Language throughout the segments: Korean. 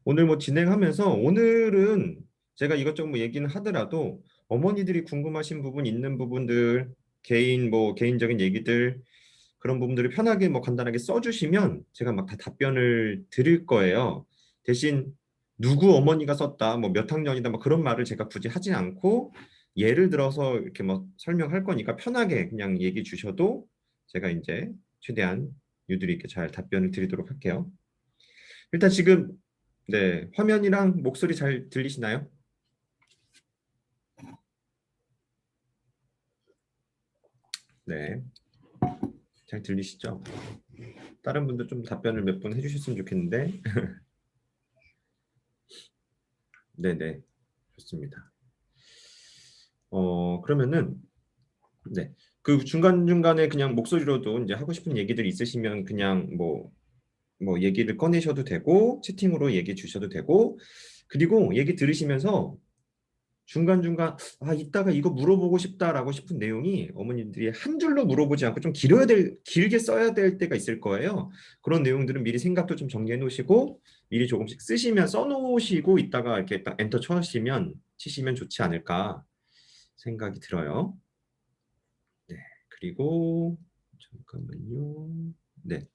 오늘 뭐 진행하면서 오늘은 제가 이것저것 뭐 얘기는 하더라도 어머니들이 궁금하신 부분 있는 부분들 개인적인 얘기들 그런 부분들을 편하게 뭐 간단하게 써주시면 제가 막 다 답변을 드릴 거예요. 대신 누구 어머니가 썼다 뭐 몇 학년이다 뭐 그런 말을 제가 굳이 하지 않고 예를 들어서 이렇게 뭐 설명할 거니까 편하게 그냥 얘기 주셔도 제가 이제 최대한 유들이 있게 잘 답변을 드리도록 할게요. 일단 지금 네, 화면이랑 목소리 잘 들리시나요? 네, 잘 들리시죠? 다른 분들 좀 답변을 몇 분 해주셨으면 좋겠는데. 네네, 좋습니다. 그러면은 네, 그 중간중간에 그냥 목소리로도 이제 하고 싶은 얘기들 있으시면 그냥 뭐 얘기를 꺼내셔도 되고 채팅으로 얘기 주셔도 되고 그리고 얘기 들으시면서 중간중간 이따가 이거 물어보고 싶다라고 싶은 내용이 어머님들이 한 줄로 물어보지 않고 좀 길게 써야 될 때가 있을 거예요. 그런 내용들은 미리 생각도 좀 정리해 놓으시고 미리 조금씩 쓰시면 써놓으시고 이따가 이렇게 딱 엔터 치시면 좋지 않을까 생각이 들어요. 네. 그리고 잠깐만요. 네.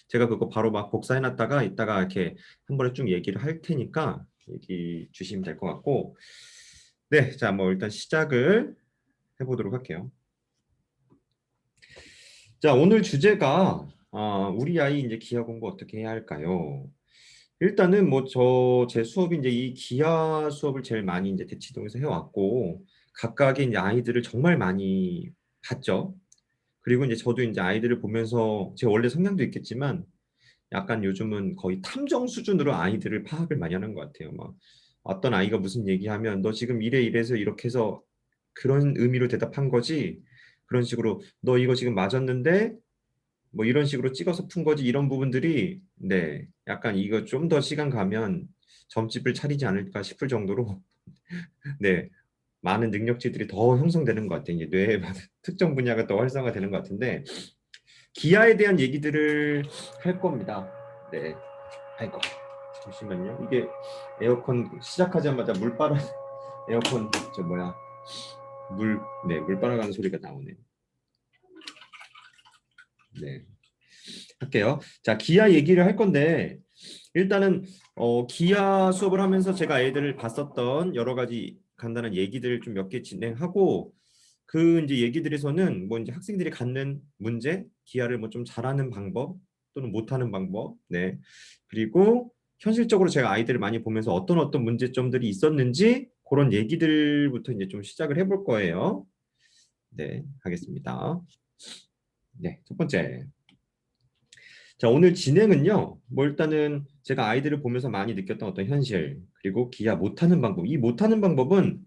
제가 그거 바로 막 복사해 놨다가 이따가 이렇게 한 번에 쭉 얘기를 할 테니까 얘기 주시면 될 것 같고 네, 자, 뭐 일단 시작을 해보도록 할게요. 자, 오늘 주제가 우리 아이 이제 기하 공부 어떻게 해야 할까요? 일단은 뭐 제 수업이 이제 이 기하 수업을 제일 많이 이제 대치동에서 해왔고 각각의 이제 아이들을 정말 많이 봤죠. 그리고 이제 저도 이제 아이들을 보면서 제 원래 성향도 있겠지만 약간 요즘은 거의 탐정 수준으로 아이들을 파악을 많이 하는 것 같아요. 막 어떤 아이가 무슨 얘기하면 너 지금 이래서 이렇게 해서 그런 의미로 대답한 거지. 그런 식으로 너 이거 지금 맞았는데 뭐 이런 식으로 찍어서 푼 거지. 이런 부분들이 네, 약간 이거 좀 더 시간 가면 점집을 차리지 않을까 싶을 정도로 네, 많은 능력치들이 더 형성되는 것 같아요. 이제 뇌의 특정 분야가 더 활성화되는 것 같은데 기아에 대한 얘기들을 할 겁니다. 네. 아이고, 잠시만요. 이게 에어컨 시작하자마자 물 빨아 에어컨 저 뭐야 물 빨아가는 소리가 나오네요. 네, 할게요. 자, 기아 얘기를 할 건데 일단은 기아 수업을 하면서 제가 애들을 봤었던 여러 가지 간단한 얘기들을 좀 몇 개 진행하고 그 이제 얘기들에서는 뭐 이제 학생들이 갖는 문제, 기아를 뭐 좀 잘하는 방법 또는 못하는 방법, 네. 그리고 현실적으로 제가 아이들을 많이 보면서 어떤 문제점들이 있었는지 그런 얘기들부터 이제 좀 시작을 해볼 거예요. 네, 하겠습니다. 네, 첫 번째. 자, 오늘 진행은요. 뭐 일단은 제가 아이들을 보면서 많이 느꼈던 어떤 현실, 그리고 기아 못하는 방법. 이 못하는 방법은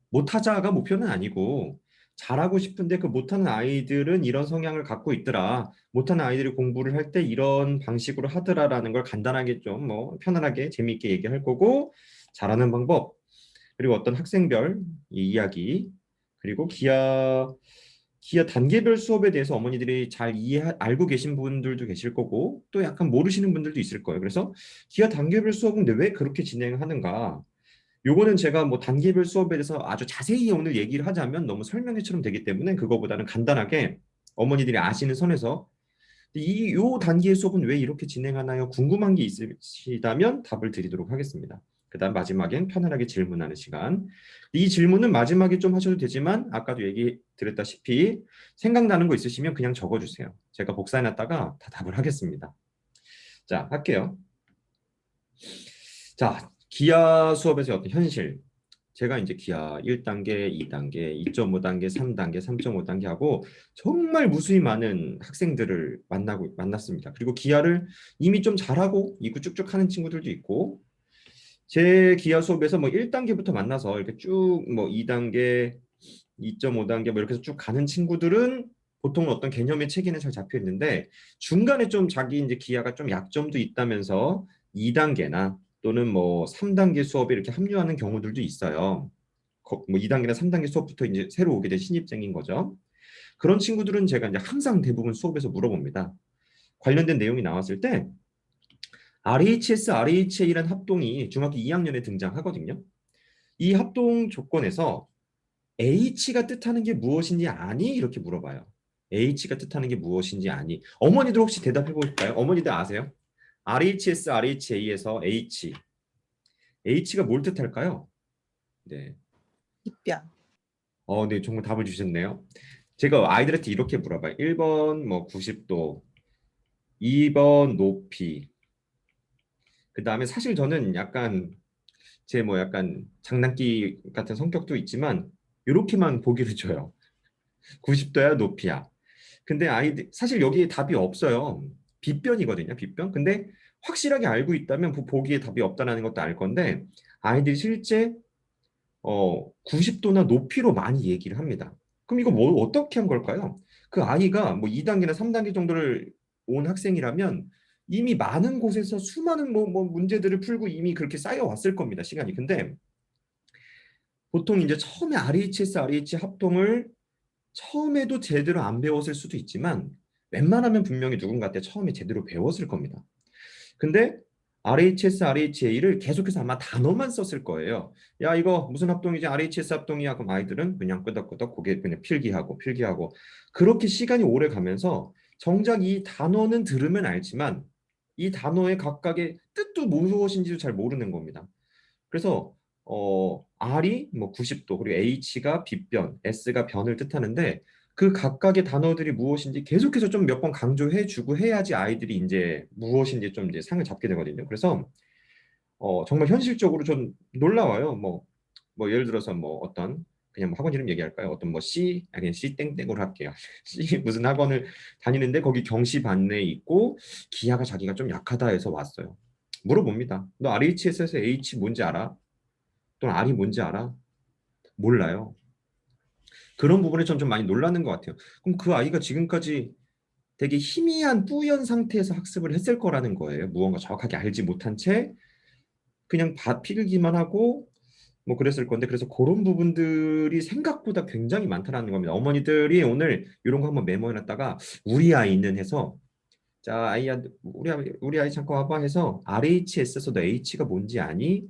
못하자가 목표는 아니고 잘하고 싶은데 그 못하는 아이들은 이런 성향을 갖고 있더라. 못하는 아이들이 공부를 할 때 이런 방식으로 하더라라는 걸 간단하게 좀 뭐 편안하게 재미있게 얘기할 거고 잘하는 방법, 그리고 어떤 학생별 이 이야기, 그리고 기아 단계별 수업에 대해서 어머니들이 잘 알고 계신 분들도 계실 거고 또 약간 모르시는 분들도 있을 거예요. 그래서 기아 단계별 수업은 근데 왜 그렇게 진행하는가? 요거는 제가 뭐 단계별 수업에 대해서 아주 자세히 오늘 얘기를 하자면 너무 설명회처럼 되기 때문에 그거보다는 간단하게 어머니들이 아시는 선에서 요 단계의 수업은 왜 이렇게 진행하나요? 궁금한 게 있으시다면 답을 드리도록 하겠습니다. 그다음 마지막엔 편안하게 질문하는 시간. 이 질문은 마지막에 좀 하셔도 되지만 아까도 얘기 드렸다시피 생각나는 거 있으시면 그냥 적어주세요. 제가 복사해놨다가 다 답을 하겠습니다. 자, 할게요. 자, 기아 수업에서 어떤 현실. 제가 이제 기아 1단계, 2단계, 2.5단계, 3단계, 3.5단계 하고 정말 무수히 많은 학생들을 만났습니다. 그리고 기아를 이미 좀 잘하고 이구 쭉쭉 하는 친구들도 있고 제 기아 수업에서 뭐 1단계부터 만나서 이렇게 쭉 뭐 2단계, 2.5단계 뭐 이렇게 해서 쭉 가는 친구들은 보통 어떤 개념의 체계는 잘 잡혀 있는데 중간에 좀 자기 이제 기아가 좀 약점도 있다면서 2단계나 또는 뭐 3단계 수업에 이렇게 합류하는 경우들도 있어요. 뭐 2단계나 3단계 수업부터 이제 새로 오게 된 신입생인 거죠. 그런 친구들은 제가 이제 항상 대부분 수업에서 물어봅니다. 관련된 내용이 나왔을 때 RHS, RHA라는 합동이 중학교 2학년에 등장하거든요. 이 합동 조건에서 H가 뜻하는 게 무엇인지 아니? 이렇게 물어봐요. H가 뜻하는 게 무엇인지 아니? 어머니들 혹시 대답해 보실까요? 어머니들 아세요? RHS, RHA에서 H. H가 뭘 뜻할까요? 네. 입변. 네, 정말 답을 주셨네요. 제가 아이들한테 이렇게 물어봐요. 1번 뭐 90도, 2번 높이. 그다음에 사실 저는 약간 제 뭐 약간 장난기 같은 성격도 있지만 이렇게만 보기를 줘요. 90도야, 높이야. 근데 아이들 사실 여기에 답이 없어요. 빗변이거든요, 빗변. 근데 확실하게 알고 있다면 보기에 답이 없다라는 것도 알 건데 아이들이 실제 90도나 높이로 많이 얘기를 합니다. 그럼 이거 뭐 어떻게 한 걸까요? 그 아이가 뭐 2단계나 3단계 정도를 온 학생이라면 이미 많은 곳에서 수많은 뭐 문제들을 풀고 이미 그렇게 쌓여왔을 겁니다, 시간이. 근데 보통 이제 처음에 RHS, RH 합동을 처음에도 제대로 안 배웠을 수도 있지만 웬만하면 분명히 누군가한테 처음에 제대로 배웠을 겁니다. 근데 RHS, RHA를 계속해서 아마 단어만 썼을 거예요. 야, 이거 무슨 합동이지? RHS 합동이야. 그럼 아이들은 그냥 끄덕끄덕 고개 그냥 필기하고 필기하고 그렇게 시간이 오래 가면서 정작 이 단어는 들으면 알지만 이 단어의 각각의 뜻도 무엇인지도 잘 모르는 겁니다. 그래서 R이 뭐 90도 그리고 H가 빗변, S가 변을 뜻하는데 그 각각의 단어들이 무엇인지 계속해서 좀 몇 번 강조해 주고 해야지 아이들이 이제 무엇인지 좀 이제 상을 잡게 되거든요. 그래서 정말 현실적으로 좀 놀라워요. 뭐 예를 들어서 뭐 어떤 그냥 뭐 학원 이름 얘기할까요? 어떤 뭐 그냥 C 땡땡으로 할게요. C 무슨 학원을 다니는데 거기 경시 반내에 있고 기하가 자기가 좀 약하다 해서 왔어요. 물어봅니다. 너 RHS에서 H 뭔지 알아? 또는 R이 뭔지 알아? 몰라요. 그런 부분에 좀 많이 놀라는 것 같아요. 그럼 그 아이가 지금까지 되게 희미한 뿌연 상태에서 학습을 했을 거라는 거예요. 무언가 정확하게 알지 못한 채 그냥 필기만 하고 뭐 그랬을 건데 그래서 그런 부분들이 생각보다 굉장히 많다라는 겁니다. 어머니들이 오늘 이런 거 한번 메모해놨다가 우리 아이는 해서 자 아이야 우리 아이 잠깐 와봐 해서 RHS에서도 H가 뭔지 아니?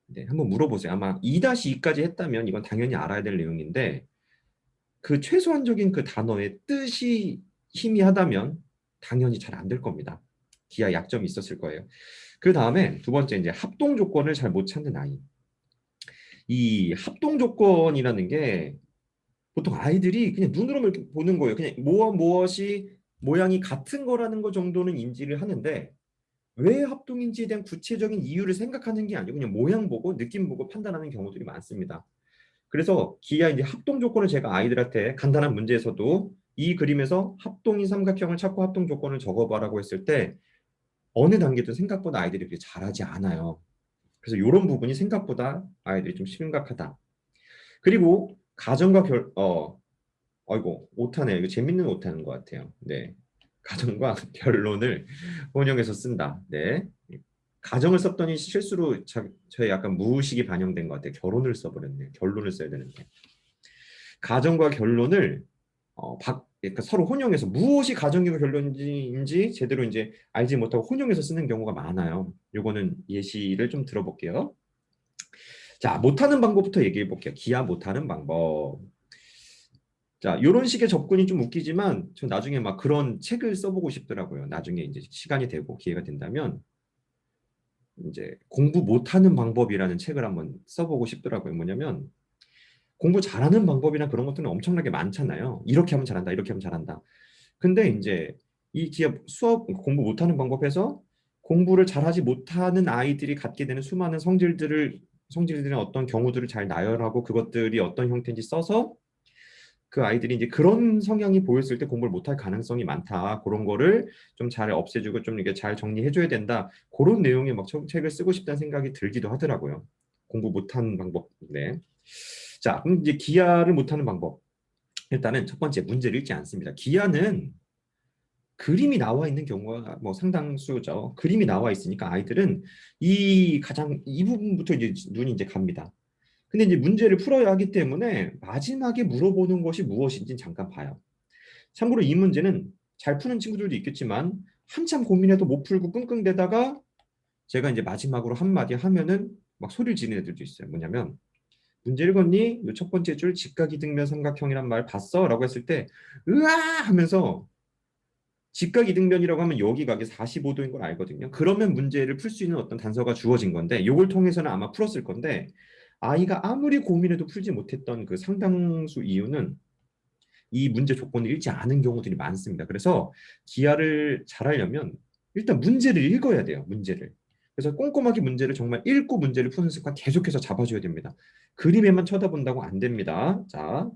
네, 한번 물어보세요. 아마 2-2까지 했다면 이건 당연히 알아야 될 내용인데 그 최소한적인 그 단어의 뜻이 희미하다면 당연히 잘 안 될 겁니다. 기하 약점이 있었을 거예요. 그 다음에 두 번째 이제 합동 조건을 잘 못 찾는 아이. 이 합동 조건이라는 게 보통 아이들이 그냥 눈으로만 이렇게 보는 거예요. 그냥 무엇이 모양이 같은 거라는 거 정도는 인지를 하는데 왜 합동인지에 대한 구체적인 이유를 생각하는 게 아니고 그냥 모양 보고 느낌 보고 판단하는 경우들이 많습니다. 그래서 기하 이제 합동 조건을 제가 아이들한테 간단한 문제에서도 이 그림에서 합동인 삼각형을 찾고 합동 조건을 적어봐라고 했을 때 어느 단계도 생각보다 아이들이 그렇게 잘하지 않아요. 그래서 이런 부분이 생각보다 아이들이 좀 심각하다. 그리고 가정과 아이고 오타네. 이거 재밌는 오타인 것 같아요. 네, 가정과 결론을 혼용해서 쓴다. 네, 가정을 썼더니 실수로 저의 약간 무의식이 반영된 것 같아요. 결혼을 써버렸네요. 결론을 써야 되는데. 가정과 결론을 그러니까 서로 혼용해서 무엇이 가정이고 결론인지 제대로 이제 알지 못하고 혼용해서 쓰는 경우가 많아요. 요거는 예시를 좀 들어볼게요. 자, 못하는 방법부터 얘기해 볼게요. 기하 못하는 방법. 자, 요런 식의 접근이 좀 웃기지만 저 나중에 막 그런 책을 써보고 싶더라고요. 나중에 이제 시간이 되고 기회가 된다면 이제 공부 못하는 방법이라는 책을 한번 써보고 싶더라고요. 뭐냐면 공부 잘하는 방법이나 그런 것들은 엄청나게 많잖아요. 이렇게 하면 잘한다, 이렇게 하면 잘한다. 근데 이제 이 기업 수업 공부 못하는 방법에서 공부를 잘하지 못하는 아이들이 갖게 되는 수많은 성질들의 어떤 경우들을 잘 나열하고 그것들이 어떤 형태인지 써서 그 아이들이 이제 그런 성향이 보였을 때 공부를 못할 가능성이 많다. 그런 거를 좀 잘 없애주고 좀 이게 잘 정리해줘야 된다. 그런 내용의 막 책을 쓰고 싶다는 생각이 들기도 하더라고요. 공부 못하는 방법. 네. 자, 그럼 이제 기하를 못하는 방법. 일단은 첫 번째 문제를 읽지 않습니다. 기하는 그림이 나와 있는 경우가 뭐 상당수죠. 그림이 나와 있으니까 아이들은 이 부분부터 이제 눈이 이제 갑니다. 근데 이제 문제를 풀어야 하기 때문에 마지막에 물어보는 것이 무엇인지 잠깐 봐요. 참고로 이 문제는 잘 푸는 친구들도 있겠지만 한참 고민해도 못 풀고 끙끙대다가 제가 이제 마지막으로 한마디 하면은 막 소리를 지르는 애들도 있어요. 뭐냐면 문제 읽었니? 요 첫 번째 줄 직각이등변 삼각형이란 말 봤어? 라고 했을 때 으아 하면서 직각이등변이라고 하면 여기 각이 45도인 걸 알거든요. 그러면 문제를 풀 수 있는 어떤 단서가 주어진 건데 이걸 통해서는 아마 풀었을 건데 아이가 아무리 고민해도 풀지 못했던 그 상당수 이유는 이 문제 조건을 읽지 않은 경우들이 많습니다. 그래서 기하를 잘하려면 일단 문제를 읽어야 돼요. 문제를. 그래서 꼼꼼하게 문제를 정말 읽고 문제를 푸는 습관 계속해서 잡아줘야 됩니다. 그림에만 쳐다본다고 안 됩니다. 자,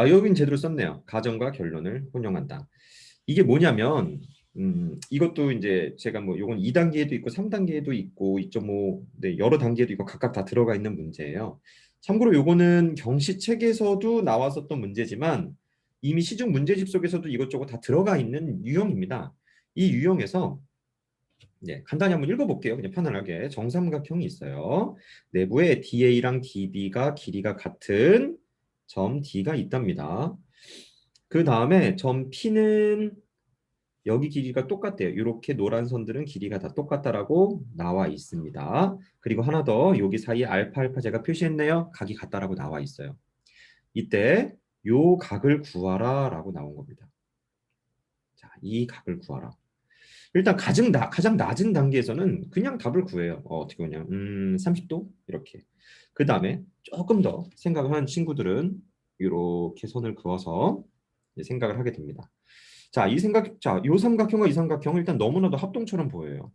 여긴 제대로 썼네요. 가정과 결론을 혼용한다. 이게 뭐냐면 이것도 이제 제가 뭐 요건 2단계에도 있고 3단계에도 있고 2.5 네, 여러 단계도 있고 각각 다 들어가 있는 문제예요. 참고로 요거는 경시 책에서도 나왔었던 문제지만 이미 시중 문제집 속에서도 이것저것 다 들어가 있는 유형입니다. 이 유형에서 네, 간단히 한번 읽어볼게요. 그냥 편안하게 정삼각형이 있어요. 내부에 DA랑 DB가 길이가 같은 점 D가 있답니다. 그 다음에 점 P는 여기 길이가 똑같대요. 이렇게 노란 선들은 길이가 다 똑같다라고 나와 있습니다. 그리고 하나 더 여기 사이에 알파 알파 제가 표시했네요. 각이 같다라고 나와 있어요. 이때 요 각을 구하라라고 나온 겁니다. 자, 이 각을 구하라. 일단 가장 낮은 단계에서는 그냥 답을 구해요. 어떻게 보냐? 30도 이렇게. 그 다음에 조금 더 생각을 하는 친구들은 이렇게 선을 그어서 생각을 하게 됩니다. 요 삼각형과 이 삼각형은 일단 너무나도 합동처럼 보여요.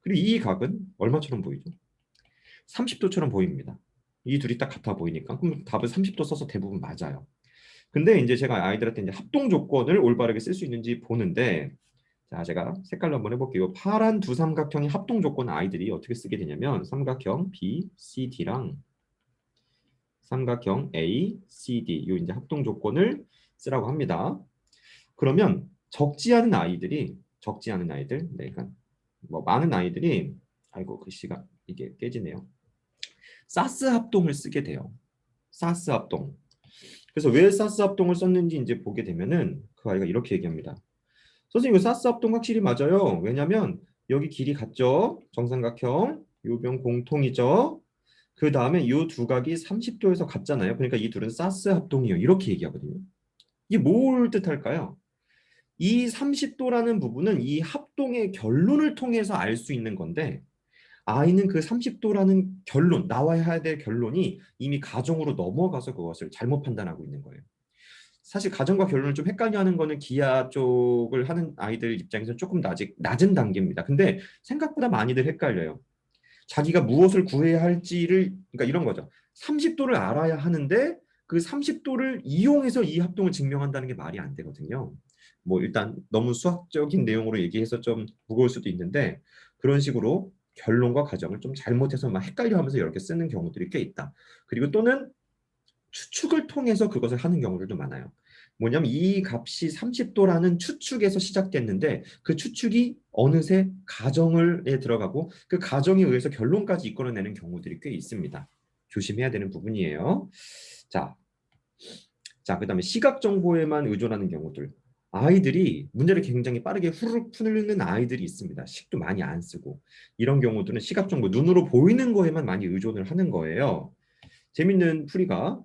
그리고 이 각은 얼마처럼 보이죠? 30도처럼 보입니다. 이 둘이 딱 같아 보이니까 그럼 답은 30도 써서 대부분 맞아요. 근데 이제 제가 아이들한테 이제 합동 조건을 올바르게 쓸 수 있는지 보는데 자, 제가 색깔로 한번 해볼게요. 파란 두 삼각형의 합동 조건 아이들이 어떻게 쓰게 되냐면 삼각형 B, C, D랑 삼각형 A, C, D 요 이제 합동 조건을 쓰라고 합니다. 그러면 적지 않은 아이들, 네, 그러니까 뭐 많은 아이들이 아이고 글씨가 이게 깨지네요. 사스 합동을 쓰게 돼요. 사스 합동. 그래서 왜 사스 합동을 썼는지 이제 보게 되면은 그 아이가 이렇게 얘기합니다. 선생님, 이거 사스 합동 확실히 맞아요. 왜냐면 여기 길이 같죠? 정삼각형, 요변 공통이죠. 그 다음에 이 두 각이 30도에서 같잖아요. 그러니까 이 둘은 사스 합동이에요. 이렇게 얘기하거든요. 이게 뭘 뜻할까요? 이 30도라는 부분은 이 합동의 결론을 통해서 알 수 있는 건데 아이는 그 30도라는 결론, 나와야 될 결론이 이미 가정으로 넘어가서 그것을 잘못 판단하고 있는 거예요. 사실 가정과 결론을 좀 헷갈려 하는 거는 기하 쪽을 하는 아이들 입장에서 조금 낮은 단계입니다. 근데 생각보다 많이들 헷갈려요. 자기가 무엇을 구해야 할지를, 그러니까 이런 거죠. 30도를 알아야 하는데 그 30도를 이용해서 이 합동을 증명한다는 게 말이 안 되거든요. 뭐 일단 너무 수학적인 내용으로 얘기해서 좀 무거울 수도 있는데 그런 식으로 결론과 가정을 좀 잘못해서 막 헷갈려 하면서 이렇게 쓰는 경우들이 꽤 있다. 그리고 또는 추측을 통해서 그것을 하는 경우들도 많아요. 뭐냐면 이 값이 30도라는 추측에서 시작됐는데 그 추측이 어느새 가정에 들어가고 그 가정에 의해서 결론까지 이끌어내는 경우들이 꽤 있습니다. 조심해야 되는 부분이에요. 자, 그다음에 시각 정보에만 의존하는 경우들. 아이들이 문제를 굉장히 빠르게 후루룩 푸는 아이들이 있습니다. 식도 많이 안 쓰고. 이런 경우들은 시각 정보, 눈으로 보이는 거에만 많이 의존을 하는 거예요. 재밌는 풀이가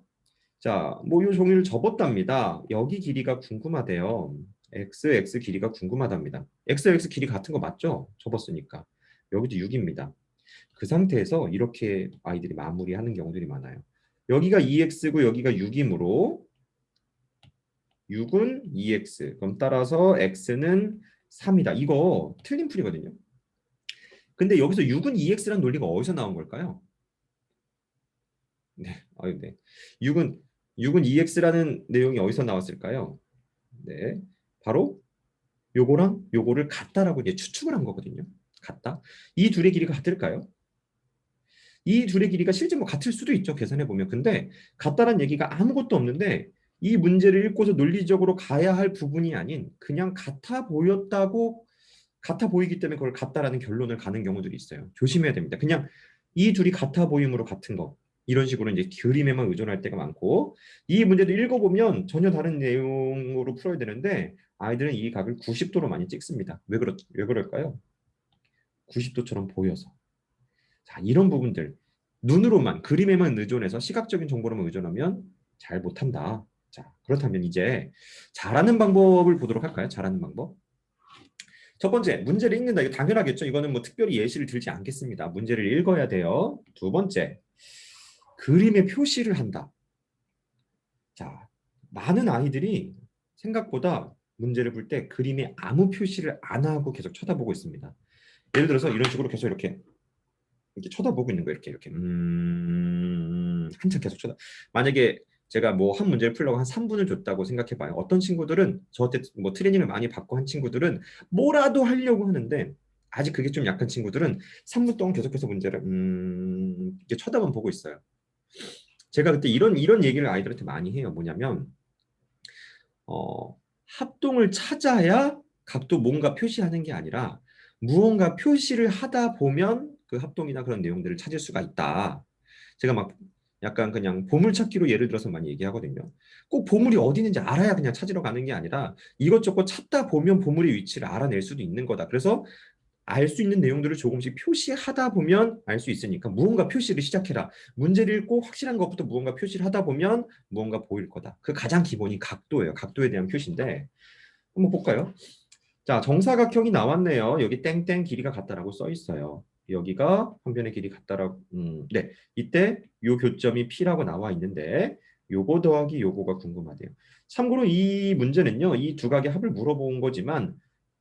자, 뭐 이 종이를 접었답니다. 여기 길이가 궁금하대요. x 길이가 궁금하답니다. x 길이 같은 거 맞죠? 접었으니까. 여기도 6입니다. 그 상태에서 이렇게 아이들이 마무리하는 경우들이 많아요. 여기가 2x고 여기가 6이므로 6은 2x. 그럼 따라서 x는 3이다. 이거 틀린 풀이거든요. 근데 여기서 6은 2x라는 논리가 어디서 나온 걸까요? 네, 네. 6은 2x라는 내용이 어디서 나왔을까요? 네, 바로 요거랑 요거를 같다라고 이제 추측을 한 거거든요. 같다. 이 둘의 길이가 같을까요? 이 둘의 길이가 실제 뭐 같을 수도 있죠. 계산해 보면. 근데 같다란 얘기가 아무것도 없는데 이 문제를 읽고서 논리적으로 가야 할 부분이 아닌 그냥 같아 보이기 때문에 그걸 같다라는 결론을 가는 경우들이 있어요. 조심해야 됩니다. 그냥 이 둘이 같아 보임으로 같은 거. 이런 식으로 이제 그림에만 의존할 때가 많고 이 문제도 읽어보면 전혀 다른 내용으로 풀어야 되는데 아이들은 이 각을 90도로 많이 찍습니다. 왜 그럴까요? 90도처럼 보여서. 자, 이런 부분들 눈으로만 그림에만 의존해서 시각적인 정보로만 의존하면 잘 못한다. 자, 그렇다면 이제 잘하는 방법을 보도록 할까요? 잘하는 방법. 첫 번째, 문제를 읽는다. 이거 당연하겠죠. 이거는 뭐 특별히 예시를 들지 않겠습니다. 문제를 읽어야 돼요. 두 번째, 그림에 표시를 한다. 자, 많은 아이들이 생각보다 문제를 풀 때 그림에 아무 표시를 안 하고 계속 쳐다보고 있습니다. 예를 들어서 이런 식으로 계속 이렇게 쳐다보고 있는 거예요. 이렇게 한참 계속 만약에 제가 뭐 한 문제를 풀려고 한 3분을 줬다고 생각해 봐요. 어떤 친구들은 저한테 뭐 트레이닝을 많이 받고 한 친구들은 뭐라도 하려고 하는데 아직 그게 좀 약한 친구들은 3분 동안 계속해서 문제를 이렇게 쳐다만 보고 있어요. 제가 그때 이런 얘기를 아이들한테 많이 해요. 뭐냐면 합동을 찾아야 각도 뭔가 표시하는 게 아니라 무언가 표시를 하다 보면 그 합동이나 그런 내용들을 찾을 수가 있다. 제가 막 약간 그냥 보물찾기로 예를 들어서 많이 얘기하거든요. 꼭 보물이 어디 있는지 알아야 그냥 찾으러 가는 게 아니라 이것저것 찾다 보면 보물의 위치를 알아낼 수도 있는 거다. 그래서 알 수 있는 내용들을 조금씩 표시하다 보면 알 수 있으니까 무언가 표시를 시작해라. 문제를 읽고 확실한 것부터 무언가 표시를 하다 보면 무언가 보일 거다. 그 가장 기본이 각도예요. 각도에 대한 표시인데 한번 볼까요? 자, 정사각형이 나왔네요. 여기 땡땡 길이가 같다라고 써 있어요. 여기가 한 변의 길이 같다라고 네. 이때 요 교점이 P라고 나와 있는데 요거 더하기 요거가 궁금하대요. 참고로 이 문제는요. 이 두 각의 합을 물어본 거지만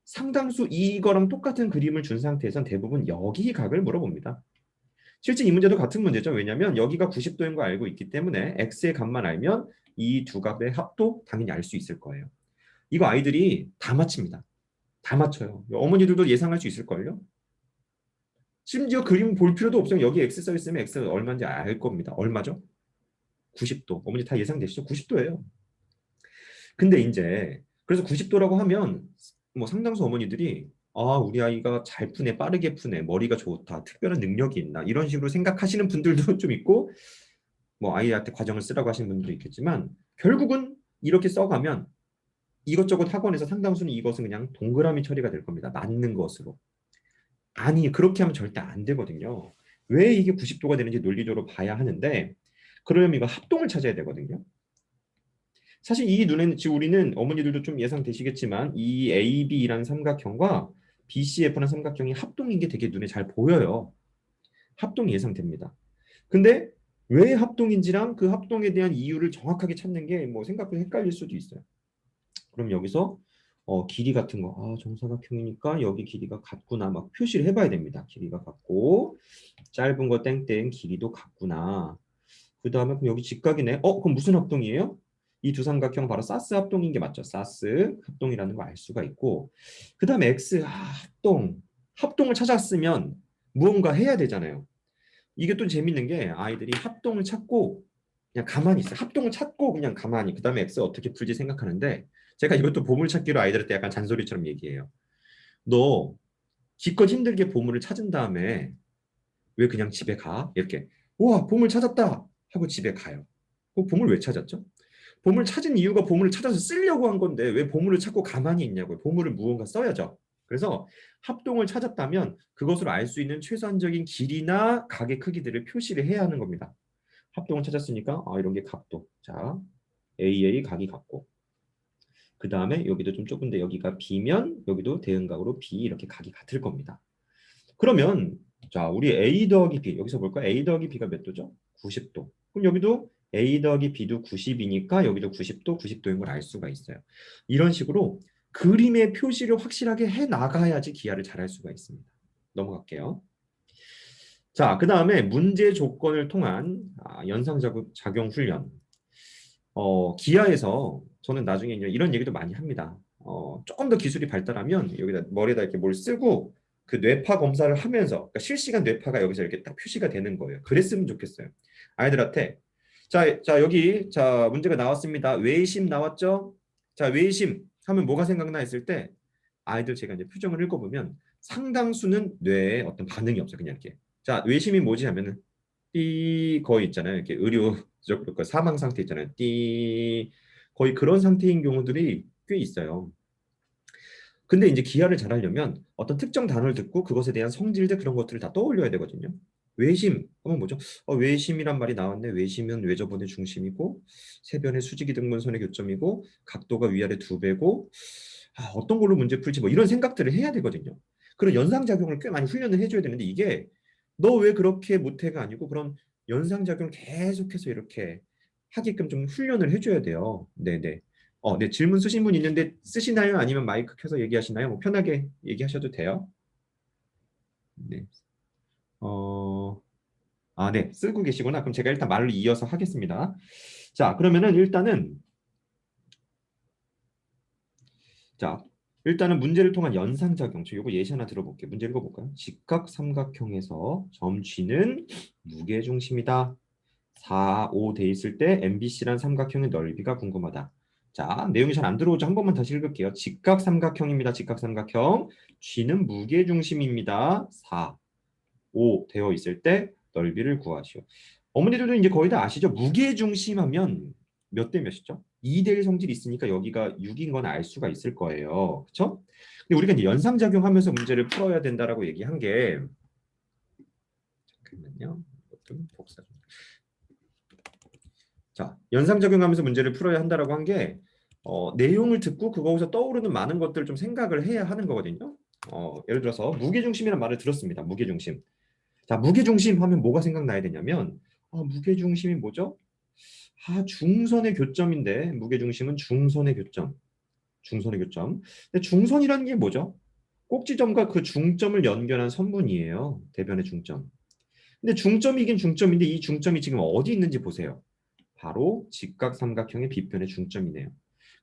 상당수 이거랑 똑같은 그림을 준 상태에선 대부분 여기 각을 물어봅니다. 실제 이 문제도 같은 문제죠. 왜냐하면 여기가 90도인 거 알고 있기 때문에 x의 값만 알면 이 두 값의 합도 당연히 알 수 있을 거예요. 이거 아이들이 다 맞춥니다. 다 맞춰요. 어머니들도 예상할 수 있을걸요? 심지어 그림 볼 필요도 없어요. 여기 x 써 있으면 x가 얼마인지 알 겁니다. 얼마죠? 90도. 어머니 다 예상되시죠? 90도예요. 근데 이제 그래서 90도라고 하면 뭐 상당수 어머니들이 아, 우리 아이가 잘 푸네, 빠르게 푸네, 머리가 좋다, 특별한 능력이 있나 이런 식으로 생각하시는 분들도 좀 있고 뭐 아이한테 과정을 쓰라고 하시는 분들도 있겠지만 결국은 이렇게 써가면 이것저것 학원에서 상당수는 이것은 그냥 동그라미 처리가 될 겁니다. 맞는 것으로. 아니, 그렇게 하면 절대 안 되거든요. 왜 이게 90도가 되는지 논리적으로 봐야 하는데 그러려면 이거 합동을 찾아야 되거든요. 사실 이 눈에는 지금 우리는 어머니들도 좀 예상되시겠지만 이 AB라는 삼각형과 BCF라는 삼각형이 합동인 게 되게 눈에 잘 보여요. 합동이 예상됩니다. 근데 왜 합동인지랑 그 합동에 대한 이유를 정확하게 찾는 게 뭐 생각보다 헷갈릴 수도 있어요. 그럼 여기서 길이 같은 거, 아, 정사각형이니까 여기 길이가 같구나 막 표시를 해봐야 됩니다. 길이가 같고 짧은 거 땡땡 길이도 같구나. 그 다음에 그럼 여기 직각이네. 그럼 무슨 합동이에요? 이 두 삼각형 바로 사스 합동인 게 맞죠? 사스 합동이라는 거 알 수가 있고 그 다음에 X 합동. 합동을 찾았으면 무언가 해야 되잖아요. 이게 또 재밌는 게 아이들이 합동을 찾고 그냥 가만히 있어요. 합동을 찾고 그냥 가만히 그 다음에 X 어떻게 풀지 생각하는데 제가 이것도 보물찾기로 아이들한테 약간 잔소리처럼 얘기해요. 너 기껏 힘들게 보물을 찾은 다음에 왜 그냥 집에 가? 이렇게 와 보물 찾았다 하고 집에 가요. 보물 왜 찾았죠? 보물 찾은 이유가 보물을 찾아서 쓰려고 한 건데 왜 보물을 찾고 가만히 있냐고요. 보물을 무언가 써야죠. 그래서 합동을 찾았다면 그것으로 알 수 있는 최소한적인 길이나 각의 크기들을 표시를 해야 하는 겁니다. 합동을 찾았으니까 이런 게 각도. 자, AA 각이 같고 그 다음에 여기도 좀 좁은데 여기가 B면 여기도 대응각으로 B 이렇게 각이 같을 겁니다. 그러면 자 우리 A 더하기 B 여기서 볼까요? A 더하기 B가 몇 도죠? 90도. 그럼 여기도 A 더하기 B도 90이니까 여기도 90도, 90도인 걸 알 수가 있어요. 이런 식으로 그림의 표시를 확실하게 해 나가야지 기하를 잘할 수가 있습니다. 넘어갈게요. 자, 그 다음에 문제 조건을 통한 연상작용 훈련. 기하에서 저는 나중에 이런 얘기도 많이 합니다. 조금 더 기술이 발달하면 여기다 머리에다 이렇게 뭘 쓰고 그 뇌파 검사를 하면서 그러니까 실시간 뇌파가 여기서 이렇게 딱 표시가 되는 거예요. 그랬으면 좋겠어요. 아이들한테 자 여기 자 문제가 나왔습니다. 외심 나왔죠? 자 외심 하면 뭐가 생각나 했을 때 아이들 제가 이제 표정을 읽어보면 상당수는 뇌에 어떤 반응이 없어요. 그냥 이렇게 자 외심이 뭐지 하면은 띠 거의 있잖아요. 이렇게 의료적 그 사망 상태 있잖아요. 띠 거의 그런 상태인 경우들이 꽤 있어요. 근데 이제 기하를 잘하려면 어떤 특정 단어를 듣고 그것에 대한 성질들 그런 것들을 다 떠올려야 되거든요. 외심 한번 보죠. 외심이란 말이 나왔네. 외심은 외저번의 중심이고 세변의 수직이 등분선의 교점이고 각도가 위아래 두 배고 어떤 걸로 문제 풀지 뭐 이런 생각들을 해야 되거든요. 그런 연상작용을 꽤 많이 훈련을 해줘야 되는데 이게 너 왜 그렇게 못해가 아니고 그런 연상작용을 계속해서 이렇게 하게끔 좀 훈련을 해줘야 돼요. 네네. 네, 질문 쓰신 분 있는데 쓰시나요? 아니면 마이크 켜서 얘기하시나요? 뭐 편하게 얘기하셔도 돼요. 네. 어, 네, 쓰고 계시구나. 그럼 제가 일단 말로 이어서 하겠습니다. 자, 그러면은 자, 일단은 문제를 통한 연상작용. 저 이거 예시 하나 들어볼게요. 문제 읽어볼까요? 직각 삼각형에서 점 G는 무게중심이다. 4, 5 돼 있을 때 MBC란 삼각형의 넓이가 궁금하다. 자, 내용이 잘 안 들어오죠? 한 번만 다시 읽을게요. 직각 삼각형입니다. 직각 삼각형. G는 무게중심입니다. 4, 5 되어 있을 때 넓이를 구하시오. 어머니들도 이제 거의 다 아시죠? 무게중심하면 몇 대 몇이죠? 2대 1 성질이 있으니까 여기가 6인 건 알 수가 있을 거예요. 그렇죠? 근데 우리가 이제 연상작용하면서 문제를 풀어야 된다라고 얘기한 게 잠깐만요. 좀 복사 좀. 자, 연상작용하면서 문제를 풀어야 한다라고 한 게 내용을 듣고 그거에서 떠오르는 많은 것들을 좀 생각을 해야 하는 거거든요. 예를 들어서 무게중심이라는 말을 들었습니다. 무게중심. 자, 무게중심 하면 뭐가 생각나야 되냐면 무게중심이 뭐죠? 중선의 교점인데 무게중심은 중선의 교점. 중선의 교점. 근데 중선이라는 게 뭐죠? 꼭지점과 그 중점을 연결한 선분이에요. 대변의 중점. 근데 중점이긴 중점인데 이 중점이 지금 어디 있는지 보세요. 바로 직각삼각형의 빗변의 중점이네요.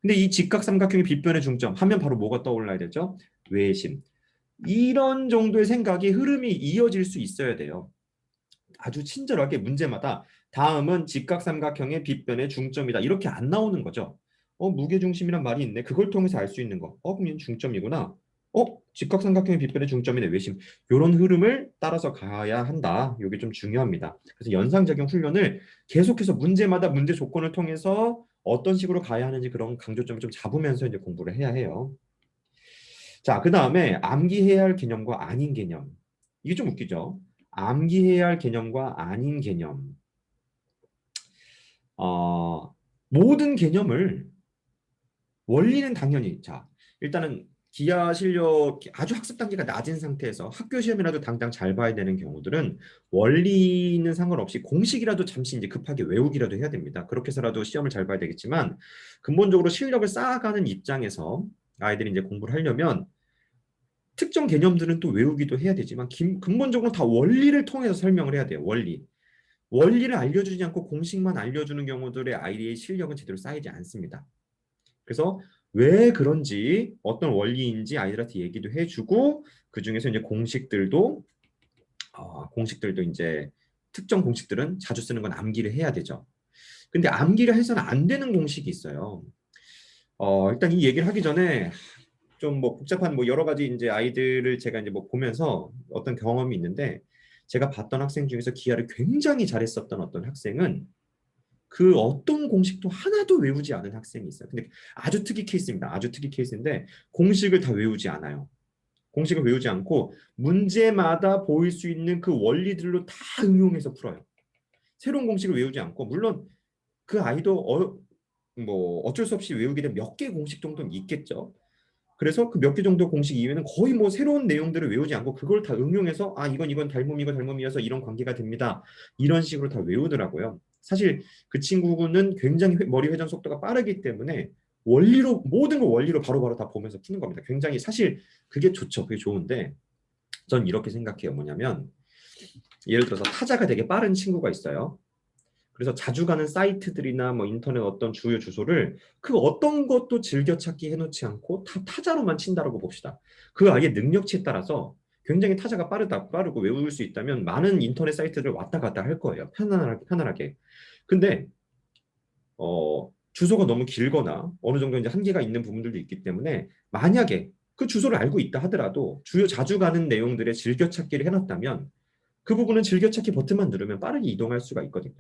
근데 이 직각삼각형의 빗변의 중점 하면 바로 뭐가 떠올라야 되죠? 외심. 이런 정도의 생각이 흐름이 이어질 수 있어야 돼요. 아주 친절하게 문제마다 다음은 직각삼각형의 빗변의 중점이다. 이렇게 안 나오는 거죠. 무게중심이란 말이 있네. 그걸 통해서 알 수 있는 거. 그럼 중점이구나. 직각삼각형의 빗변의 중점이네. 외심. 이런 흐름을 따라서 가야 한다. 이게 좀 중요합니다. 그래서 연상작용 훈련을 계속해서 문제마다 문제 조건을 통해서 어떤 식으로 가야 하는지 그런 강조점을 좀 잡으면서 이제 공부를 해야 해요. 자, 그 다음에 암기해야 할 개념과 아닌 개념. 이게 좀 웃기죠? 암기해야 할 개념과 아닌 개념. 모든 개념을 원리는 당연히 일단은 기하 실력 아주 학습 단계가 낮은 상태에서 학교 시험이라도 당장 잘 봐야 되는 경우들은 원리는 상관없이 공식이라도 잠시 이제 급하게 외우기라도 해야 됩니다. 그렇게 해서라도 시험을 잘 봐야 되겠지만 근본적으로 실력을 쌓아가는 입장에서 아이들이 이제 공부를 하려면 특정 개념들은 또 외우기도 해야 되지만 근본적으로 다 원리를 통해서 설명을 해야 돼요. 원리를 알려주지 않고 공식만 알려주는 경우들의 아이의 실력은 제대로 쌓이지 않습니다. 그래서 왜 그런지 어떤 원리인지 아이들한테 얘기도 해주고 그 중에서 이제 공식들도 이제 특정 공식들은 자주 쓰는 건 암기를 해야 되죠. 근데 암기를 해서는 안 되는 공식이 있어요. 일단 이 얘기를 하기 전에 좀 뭐 복잡한 뭐 여러 가지 이제 아이들을 제가 이제 뭐 보면서 어떤 경험이 있는데 제가 봤던 학생 중에서 기하를 굉장히 잘했었던 어떤 학생은 그 어떤 공식도 하나도 외우지 않은 학생이 있어요. 근데 아주 특이 케이스입니다. 아주 특이 케이스인데 공식을 다 외우지 않아요. 공식을 외우지 않고 문제마다 보일 수 있는 그 원리들로 다 응용해서 풀어요. 새로운 공식을 외우지 않고 물론 그 아이도 뭐 어쩔 수 없이 외우게 된 몇 개 공식 정도는 있겠죠. 그래서 그 몇 개 정도 공식 이외에는 거의 뭐 새로운 내용들을 외우지 않고 그걸 다 응용해서 이건 닮음이고 닮음이어서 이런 관계가 됩니다. 이런 식으로 다 외우더라고요. 사실 그 친구는 굉장히 머리 회전 속도가 빠르기 때문에 원리로 모든 걸 원리로 바로바로 다 보면서 푸는 겁니다. 굉장히 사실 그게 좋죠. 그게 좋은데 전 이렇게 생각해요. 뭐냐면 예를 들어서 타자가 되게 빠른 친구가 있어요. 그래서 자주 가는 사이트들이나 뭐 인터넷 어떤 주요 주소를 그 어떤 것도 즐겨찾기 해놓지 않고 다 타자로만 친다라고 봅시다. 그 아이의 능력치에 따라서 굉장히 타자가 빠르고 외울 수 있다면 많은 인터넷 사이트를 왔다 갔다 할 거예요. 편안하게. 근데 주소가 너무 길거나 어느 정도 이제 한계가 있는 부분들도 있기 때문에 만약에 그 주소를 알고 있다 하더라도 자주 가는 내용들의 즐겨찾기를 해놨다면 그 부분은 즐겨찾기 버튼만 누르면 빠르게 이동할 수가 있거든요.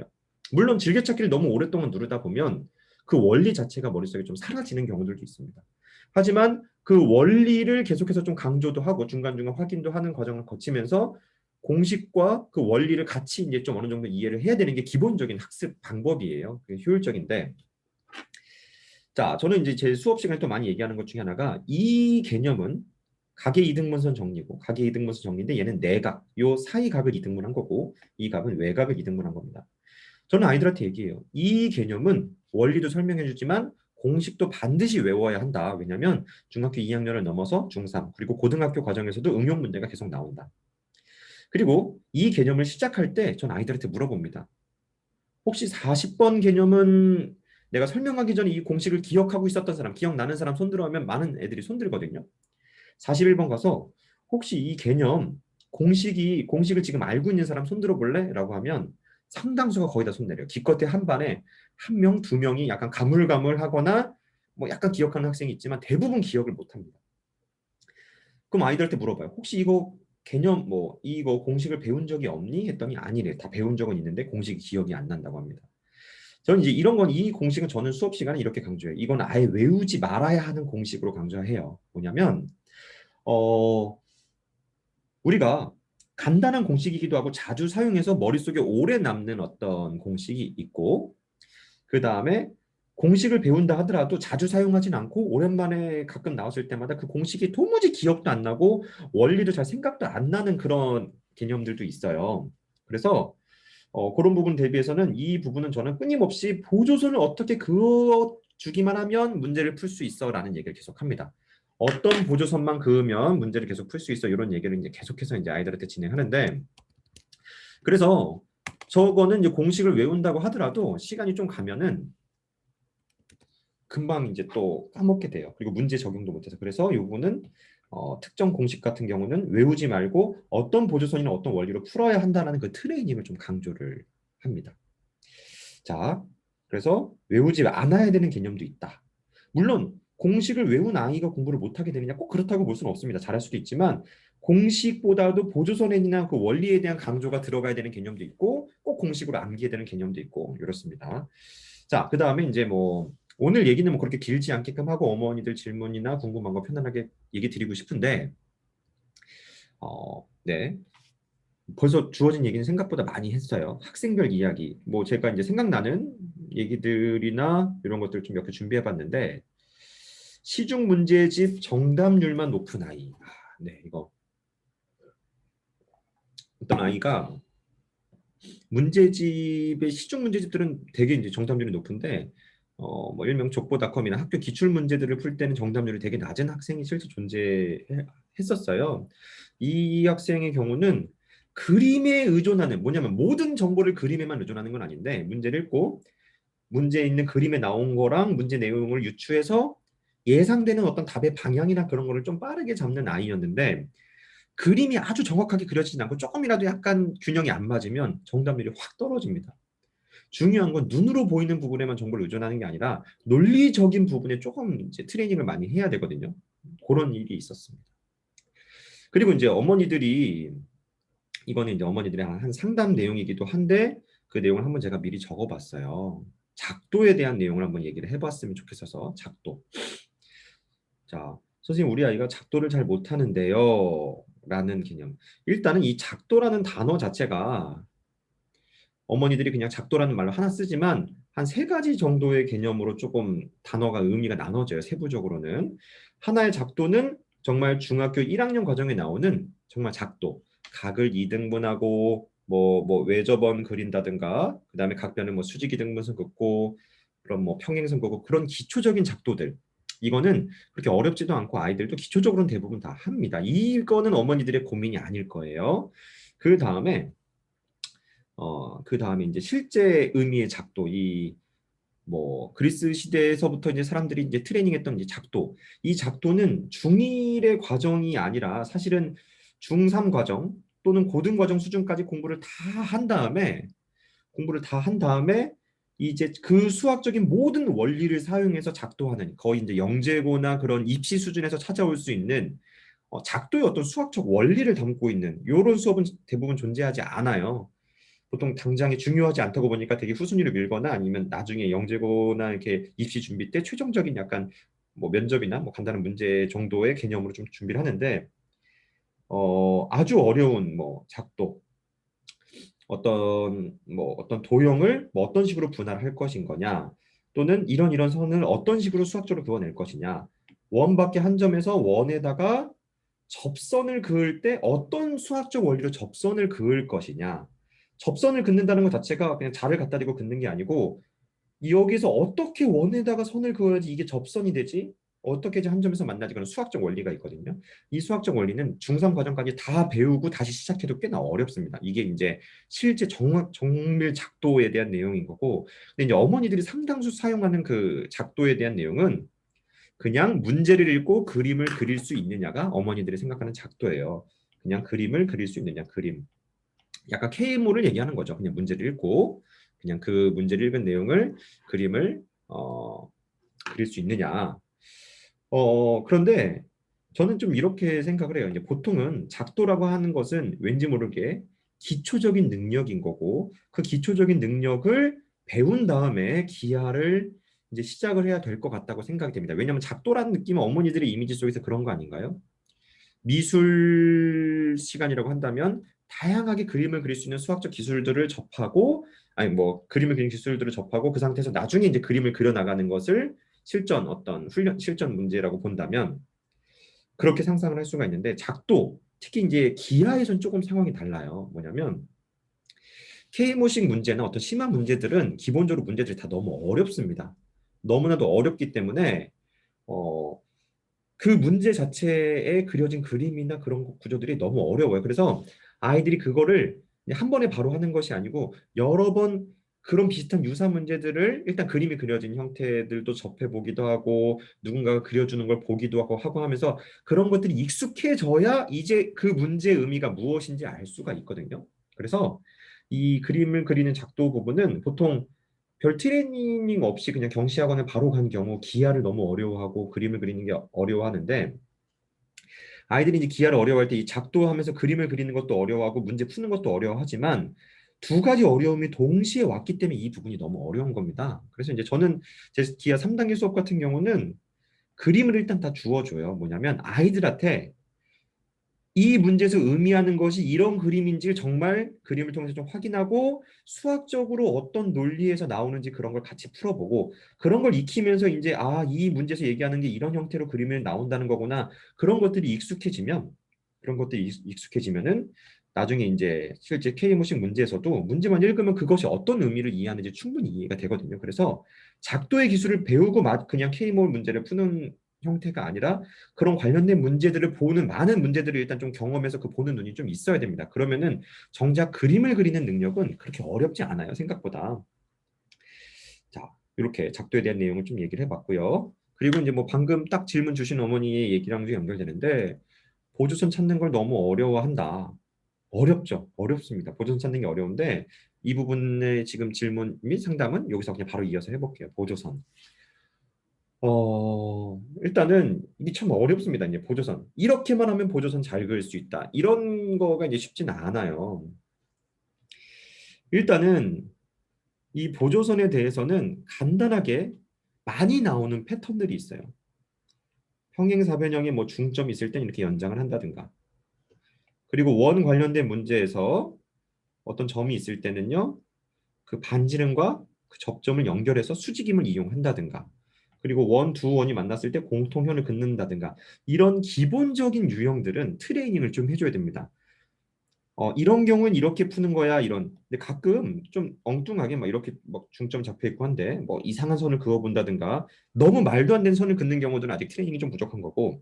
물론 즐겨찾기를 너무 오랫동안 누르다 보면 그 원리 자체가 머릿속에 좀 사라지는 경우들도 있습니다. 하지만 그 원리를 계속해서 좀 강조도 하고 중간중간 확인도 하는 과정을 거치면서 공식과 그 원리를 같이 이제 좀 어느 정도 이해를 해야 되는 게 기본적인 학습 방법이에요. 그게 효율적인데, 자, 저는 이제 제 수업 시간에 또 많이 얘기하는 것 중에 하나가 이 개념은 각의 이등분선 정리고, 각의 이등분선 정리인데 얘는 내각, 요 사이 각을 이등분한 거고 이 각은 외각을 이등분한 겁니다. 저는 아이들한테 얘기해요. 이 개념은 원리도 설명해 주지만 공식도 반드시 외워야 한다. 왜냐하면 중학교 2학년을 넘어서 중3 그리고 고등학교 과정에서도 응용 문제가 계속 나온다. 그리고 이 개념을 시작할 때 전 아이들한테 물어봅니다. 혹시 40번 개념은 내가 설명하기 전에 이 공식을 기억하고 있었던 사람, 기억나는 사람 손들어 하면 많은 애들이 손들거든요. 41번 가서 혹시 이 개념 공식을 지금 알고 있는 사람 손들어 볼래? 라고 하면 상당수가 거의 다 손내려요. 기껏해 한 반에 한 명, 두 명이 약간 가물가물하거나 뭐 약간 기억하는 학생이 있지만 대부분 기억을 못 합니다. 그럼 아이들한테 물어봐요. 혹시 이거 개념 뭐 이거 공식을 배운 적이 없니? 했더니 아니래. 다 배운 적은 있는데 공식이 기억이 안 난다고 합니다. 저는 이제 이런 건 이 공식은 저는 수업 시간에 이렇게 강조해요. 이건 아예 외우지 말아야 하는 공식으로 강조해요. 뭐냐면 어 우리가 간단한 공식이기도 하고 자주 사용해서 머릿속에 오래 남는 어떤 공식이 있고 그 다음에 공식을 배운다 하더라도 자주 사용하진 않고 오랜만에 가끔 나왔을 때마다 그 공식이 도무지 기억도 안 나고 원리도 잘 생각도 안 나는 그런 개념들도 있어요. 그래서 그런 부분 대비해서는 이 부분은 저는 끊임없이 보조선을 어떻게 그어주기만 하면 문제를 풀 수 있어라는 얘기를 계속합니다. 어떤 보조선만 그으면 문제를 계속 풀 수 있어 이런 얘기를 이제 계속해서 이제 아이들한테 진행하는데 그래서 저거는 이제 공식을 외운다고 하더라도 시간이 좀 가면은 금방 이제 또 까먹게 돼요. 그리고 문제 적용도 못해서 그래서 이 부분은 특정 공식 같은 경우는 외우지 말고 어떤 보조선이나 어떤 원리로 풀어야 한다는 그 트레이닝을 좀 강조를 합니다. 자, 그래서 외우지 않아야 되는 개념도 있다. 물론 공식을 외운 아이가 공부를 못하게 되느냐 꼭 그렇다고 볼 수는 없습니다. 잘할 수도 있지만 공식보다도 보조선이나 그 원리에 대한 강조가 들어가야 되는 개념도 있고 꼭 공식으로 암기해야 되는 개념도 있고 이렇습니다. 자, 그 다음에 이제 뭐 오늘 얘기는 뭐 그렇게 길지 않게끔 하고 어머니들 질문이나 궁금한 거 편안하게 얘기 드리고 싶은데 네. 벌써 주어진 얘기는 생각보다 많이 했어요. 학생별 이야기. 뭐 제가 이제 생각나는 얘기들이나 이런 것들 좀 몇 개 준비해 봤는데 시중 문제집 정답률만 높은 아이. 네, 이거 어떤 아이가 문제집의 시중 문제집들은 되게 이제 정답률이 높은데 뭐 일명 족보닷컴이나 학교 기출 문제들을 풀 때는 정답률이 되게 낮은 학생이 실제 존재했었어요. 이 학생의 경우는 그림에 의존하는 뭐냐면 모든 정보를 그림에만 의존하는 건 아닌데 문제를 읽고 문제에 있는 그림에 나온 거랑 문제 내용을 유추해서 예상되는 어떤 답의 방향이나 그런 거를 좀 빠르게 잡는 아이였는데 그림이 아주 정확하게 그려지지 않고 조금이라도 약간 균형이 안 맞으면 정답률이 확 떨어집니다. 중요한 건 눈으로 보이는 부분에만 정보를 의존하는 게 아니라 논리적인 부분에 조금 이제 트레이닝을 많이 해야 되거든요. 그런 일이 있었습니다. 그리고 이제 어머니들이 이거는 이제 어머니들의 한 상담 내용이기도 한데 그 내용을 한번 제가 미리 적어봤어요. 작도에 대한 내용을 한번 얘기를 해봤으면 좋겠어서 작도. 자, 선생님 우리 아이가 작도를 잘 못하는데요. 라는 개념. 일단은 이 작도라는 단어 자체가 어머니들이 그냥 작도라는 말로 하나 쓰지만 한 세 가지 정도의 개념으로 조금 단어가 의미가 나눠져요. 세부적으로는. 하나의 작도는 정말 중학교 1학년 과정에 나오는 정말 작도. 각을 이등분하고 뭐 외접원 그린다든가 그다음에 각변을 뭐 수직 이등분선 긋고 그런 뭐 평행선 긋고 그런 기초적인 작도들. 이거는 그렇게 어렵지도 않고 아이들도 기초적으로는 대부분 다 합니다. 이거는 어머니들의 고민이 아닐 거예요. 그 다음에 그 다음에 이제 실제 의미의 작도, 이 뭐 그리스 시대에서부터 이제 사람들이 이제 트레이닝했던 이제 작도, 이 작도는 중1의 과정이 아니라 사실은 중3 과정 또는 고등 과정 수준까지 공부를 다 한 다음에 이제 그 수학적인 모든 원리를 사용해서 작도하는 거의 이제 영재고나 그런 입시 수준에서 찾아올 수 있는 작도의 어떤 수학적 원리를 담고 있는 이런 수업은 대부분 존재하지 않아요. 보통 당장에 중요하지 않다고 보니까 되게 후순위로 밀거나 아니면 나중에 영재고나 이렇게 입시 준비 때 최종적인 약간 뭐 면접이나 뭐 간단한 문제 정도의 개념으로 좀 준비를 하는데 아주 어려운 뭐 작도 어떤 도형을 뭐 어떤 식으로 분할할 것인 거냐 또는 이런 선을 어떤 식으로 수학적으로 그어낼 것이냐 원 밖에 한 점에서 원에다가 접선을 그을 때 어떤 수학적 원리로 접선을 그을 것이냐 접선을 긋는다는 것 자체가 그냥 자를 갖다 대고 긋는 게 아니고 여기서 어떻게 원에다가 선을 그어야지 이게 접선이 되지? 어떻게 해야지 한 점에서 만나지? 그런 수학적 원리가 있거든요. 이 수학적 원리는 중3 과정까지 다 배우고 다시 시작해도 꽤나 어렵습니다. 이게 이제 실제 정밀 작도에 대한 내용인 거고, 근데 이제 어머니들이 상당수 사용하는 그 작도에 대한 내용은 그냥 문제를 읽고 그림을 그릴 수 있느냐가 어머니들이 생각하는 작도예요. 그냥 그림을 그릴 수 있느냐, 그림. 약간 K모를 얘기하는 거죠. 그냥 문제를 읽고 그냥 그 문제를 읽은 내용을 그림을 그릴 수 있느냐. 그런데 저는 좀 이렇게 생각을 해요. 이제 보통은 작도라고 하는 것은 왠지 모르게 기초적인 능력인 거고 그 기초적인 능력을 배운 다음에 기하를 이제 시작을 해야 될 것 같다고 생각이 됩니다. 왜냐하면 작도라는 느낌은 어머니들의 이미지 속에서 그런 거 아닌가요? 미술 시간이라고 한다면 다양하게 그림을 그릴 수 있는 수학적 기술들을 접하고 아니 뭐 그림을 그리는 기술들을 접하고 그 상태에서 나중에 이제 그림을 그려 나가는 것을 실전 어떤 훈련 실전 문제라고 본다면 그렇게 상상을 할 수가 있는데 작도 특히 이제 기하에선 조금 상황이 달라요. 뭐냐면 K모식 문제나 어떤 심한 문제들은 기본적으로 문제들이 다 너무 어렵습니다. 너무나도 어렵기 때문에 어, 그 문제 자체에 그려진 그림이나 그런 구조들이 너무 어려워요. 그래서 아이들이 그거를 한 번에 바로 하는 것이 아니고 여러 번 그런 비슷한 유사 문제들을 일단 그림이 그려진 형태들도 접해보기도 하고 누군가가 그려주는 걸 보기도 하고 하면서 그런 것들이 익숙해져야 이제 그 문제의 의미가 무엇인지 알 수가 있거든요. 그래서 이 그림을 그리는 작도 부분은 보통 별 트레이닝 없이 그냥 경시학원을 바로 간 경우 기하를 너무 어려워하고 그림을 그리는 게 어려워하는데 아이들이 이제 기하를 어려워할 때 이 작도하면서 그림을 그리는 것도 어려워하고 문제 푸는 것도 어려워하지만 두 가지 어려움이 동시에 왔기 때문에 이 부분이 너무 어려운 겁니다. 그래서 이제 저는 제 기하 3단계 수업 같은 경우는 그림을 일단 다 주어줘요. 뭐냐면 아이들한테 이 문제에서 의미하는 것이 이런 그림인지 정말 그림을 통해서 좀 확인하고 수학적으로 어떤 논리에서 나오는지 그런 걸 같이 풀어보고 그런 걸 익히면서 이제 이 문제에서 얘기하는 게 이런 형태로 그림이 나온다는 거구나. 그런 것들이 익숙해지면은 나중에 이제 실제 K모식 문제에서도 문제만 읽으면 그것이 어떤 의미를 이해하는지 충분히 이해가 되거든요. 그래서 작도의 기술을 배우고 그냥 K모의 문제를 푸는 형태가 아니라 그런 관련된 문제들을 보는 많은 문제들을 일단 좀 경험해서 그 보는 눈이 좀 있어야 됩니다. 그러면은 정작 그림을 그리는 능력은 그렇게 어렵지 않아요, 생각보다. 자, 이렇게 작도에 대한 내용을 좀 얘기를 해봤고요. 그리고 이제 뭐 방금 딱 질문 주신 어머니의 얘기랑 좀 연결되는데 보조선 찾는 걸 너무 어려워한다. 어렵죠. 어렵습니다. 보조선 찾는 게 어려운데 이 부분의 지금 질문 및 상담은 여기서 그냥 바로 이어서 해볼게요. 보조선. 일단은 이게 참 어렵습니다. 이제 보조선. 이렇게만 하면 보조선 잘 그릴 수 있다. 이런 거가 이제 쉽지는 않아요. 일단은 이 보조선에 대해서는 간단하게 많이 나오는 패턴들이 있어요. 평행사변형에 뭐 중점이 있을 땐 이렇게 연장을 한다든가. 그리고 원 관련된 문제에서 어떤 점이 있을 때는요. 그 반지름과 그 접점을 연결해서 수직임을 이용한다든가. 그리고 두 원이 만났을 때 공통현을 긋는다든가 이런 기본적인 유형들은 트레이닝을 좀 해줘야 됩니다. 이런 경우는 이렇게 푸는 거야 이런. 근데 가끔 좀 엉뚱하게 막 이렇게 막 중점 잡혀 있고 한데 뭐 이상한 선을 그어 본다든가 너무 말도 안 되는 선을 긋는 경우들은 아직 트레이닝이 좀 부족한 거고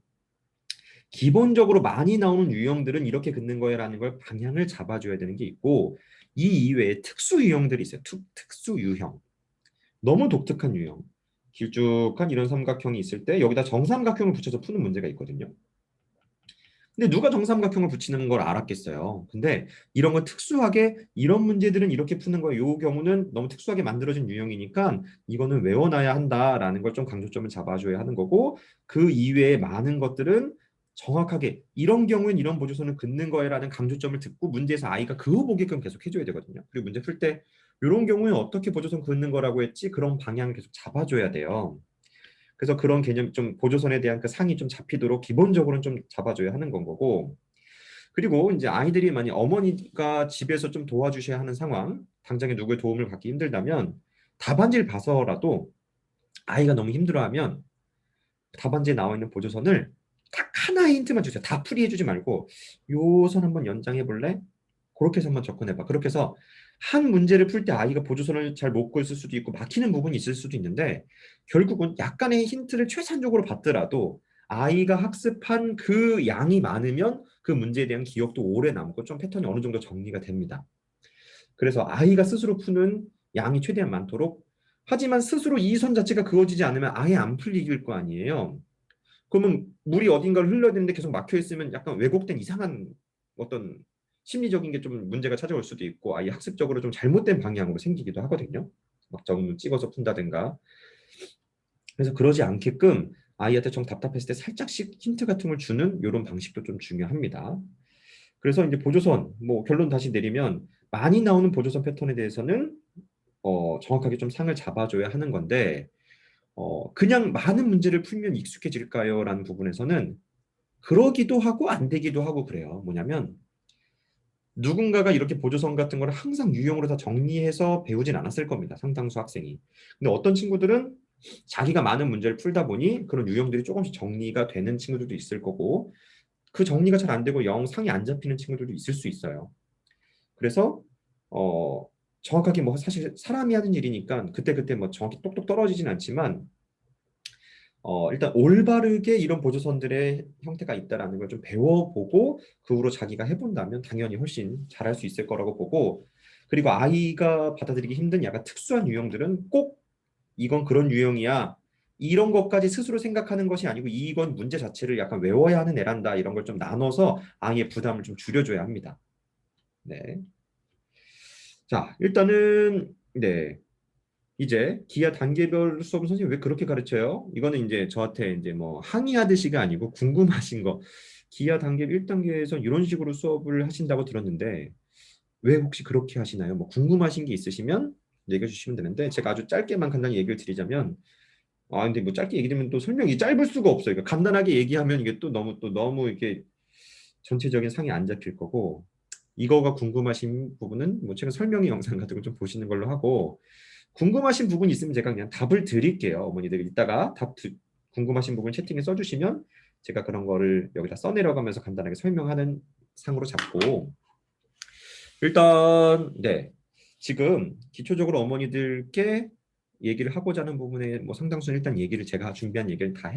기본적으로 많이 나오는 유형들은 이렇게 긋는 거야라는 걸 방향을 잡아줘야 되는 게 있고 이 이외에 특수 유형들이 있어요. 특수 유형. 너무 독특한 유형. 길쭉한 이런 삼각형이 있을 때 여기다 정삼각형을 붙여서 푸는 문제가 있거든요. 근데 누가 정삼각형을 붙이는 걸 알았겠어요. 근데 이런 건 특수하게 이런 문제들은 이렇게 푸는 거예요. 이 경우는 너무 특수하게 만들어진 유형이니까 이거는 외워놔야 한다라는 걸 좀 강조점을 잡아줘야 하는 거고 그 이외에 많은 것들은 정확하게 이런 경우엔 이런 보조선을 긋는 거예라는 강조점을 듣고 문제에서 아이가 그거 보게끔 계속 해줘야 되거든요. 그리고 문제 풀 때 이런 경우에 어떻게 보조선 긋는 거라고 했지 그런 방향을 계속 잡아줘야 돼요. 그래서 그런 개념 좀 보조선에 대한 그 상이 좀 잡히도록 기본적으로는 좀 잡아줘야 하는 건 거고. 그리고 이제 아이들이 만약 어머니가 집에서 좀 도와주셔야 하는 상황, 당장에 누구의 도움을 받기 힘들다면 답안지를 봐서라도 아이가 너무 힘들어하면 답안지에 나와 있는 보조선을 딱 하나의 힌트만 주세요. 다 풀이해주지 말고 요 선 한번 연장해 볼래? 그렇게 해서 한번 접근해봐. 그렇게 해서 한 문제를 풀 때 아이가 보조선을 잘 못 긋을 수도 있고 막히는 부분이 있을 수도 있는데 결국은 약간의 힌트를 최선적으로 받더라도 아이가 학습한 그 양이 많으면 그 문제에 대한 기억도 오래 남고 좀 패턴이 어느 정도 정리가 됩니다. 그래서 아이가 스스로 푸는 양이 최대한 많도록 하지만 스스로 이 선 자체가 그어지지 않으면 아예 안 풀릴 거 아니에요. 그러면 물이 어딘가를 흘러야 되는데 계속 막혀 있으면 약간 왜곡된 이상한 어떤 심리적인 게 좀 문제가 찾아올 수도 있고 아예 학습적으로 좀 잘못된 방향으로 생기기도 하거든요. 막 정문 찍어서 푼다든가. 그래서 그러지 않게끔 아이한테 좀 답답했을 때 살짝씩 힌트 같은 걸 주는 이런 방식도 좀 중요합니다. 그래서 이제 보조선 뭐 결론 다시 내리면 많이 나오는 보조선 패턴에 대해서는 정확하게 좀 상을 잡아줘야 하는 건데 그냥 많은 문제를 풀면 익숙해질까요? 라는 부분에서는 그러기도 하고 안 되기도 하고 그래요. 뭐냐면 누군가가 이렇게 보조선 같은 걸 항상 유형으로 다 정리해서 배우진 않았을 겁니다. 상당수 학생이. 근데 어떤 친구들은 자기가 많은 문제를 풀다 보니 그런 유형들이 조금씩 정리가 되는 친구들도 있을 거고 그 정리가 잘 안 되고 영 상이 안 잡히는 친구들도 있을 수 있어요. 그래서 어, 정확하게 뭐 사실 사람이 하는 일이니까 그때그때 뭐 정확히 똑똑 떨어지진 않지만 일단 올바르게 이런 보조선들의 형태가 있다라는 걸 좀 배워보고 그 후로 자기가 해본다면 당연히 훨씬 잘할 수 있을 거라고 보고 그리고 아이가 받아들이기 힘든 약간 특수한 유형들은 꼭 이건 그런 유형이야 이런 것까지 스스로 생각하는 것이 아니고 이건 문제 자체를 약간 외워야 하는 애란다 이런 걸 좀 나눠서 아이의 부담을 좀 줄여줘야 합니다. 네. 자, 일단은 네. 이제 기하 단계별 수업은 선생님 왜 그렇게 가르쳐요? 이거는 이제 저한테 이제 뭐 항의하듯이가 아니고 궁금하신 거. 기하 단계 1단계에서 이런 식으로 수업을 하신다고 들었는데 왜 혹시 그렇게 하시나요? 뭐 궁금하신 게 있으시면 얘기해 주시면 되는데 제가 아주 짧게만 간단히 얘기를 드리자면 근데 뭐 짧게 얘기하면 또 설명이 짧을 수가 없어요. 그러니까 간단하게 얘기하면 이게 또 너무 이게 전체적인 상이 안 잡힐 거고 이거가 궁금하신 부분은 뭐 최근 설명의 영상 같은 거 좀 보시는 걸로 하고 궁금하신 부분이 있으면 제가 그냥 답을 드릴게요. 어머니들 이따가 궁금하신 부분 채팅에 써주시면 제가 그런 거를 여기다 써내려가면서 간단하게 설명하는 상으로 잡고 일단 네 지금 기초적으로 어머니들께 얘기를 하고자 하는 부분에 뭐 상당수는 일단 얘기를 제가 준비한 얘기를 다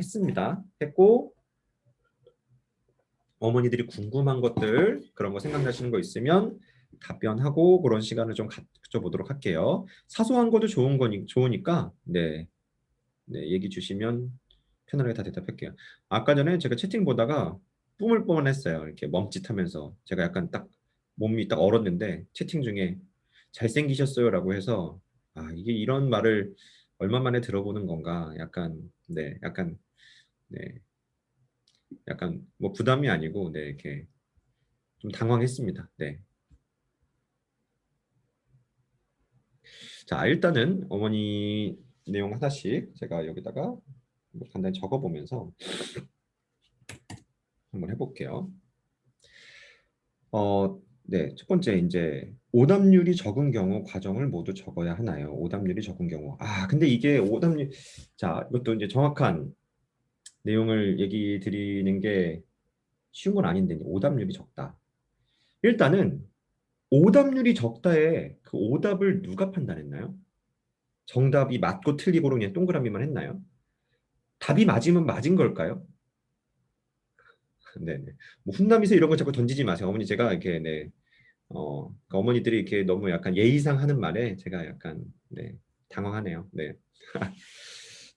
했고 어머니들이 궁금한 것들 그런 거 생각나시는 거 있으면 답변하고 그런 시간을 좀 가져보도록 할게요. 사소한 것도 좋으니까 네, 네 얘기 주시면 편하게 다 대답할게요. 아까 전에 제가 채팅 보다가 뿜을 뻔했어요. 이렇게 멈칫하면서 제가 약간 딱 몸이 딱 얼었는데 채팅 중에 잘생기셨어요라고 해서 이게 이런 말을 얼마 만에 들어보는 건가 약간 네 약간 뭐 부담이 아니고 네 이렇게 좀 당황했습니다. 네. 자, 일단은 어머니 내용 하나씩 제가 여기다가 뭐 간단히 적어보면서 한번 해볼게요. 네, 첫 번째 이제 오답률이 적은 경우 과정을 모두 적어야 하나요? 오답률이 적은 경우. 근데 이게 자, 이것도 이제 정확한 내용을 얘기 드리는 게 쉬운 건 아닌데 오답률이 적다. 일단은 오답률이 적다에 그 오답을 누가 판단했나요? 정답이 맞고 틀리고로 그냥 동그라미만 했나요? 답이 맞으면 맞은 걸까요? 네네. 뭐 훈남이세 이런 거 자꾸 던지지 마세요. 어머니 제가 이렇게 네. 그러니까 어머니들이 이렇게 너무 약간 예의상 하는 말에 제가 약간 네. 당황하네요. 네.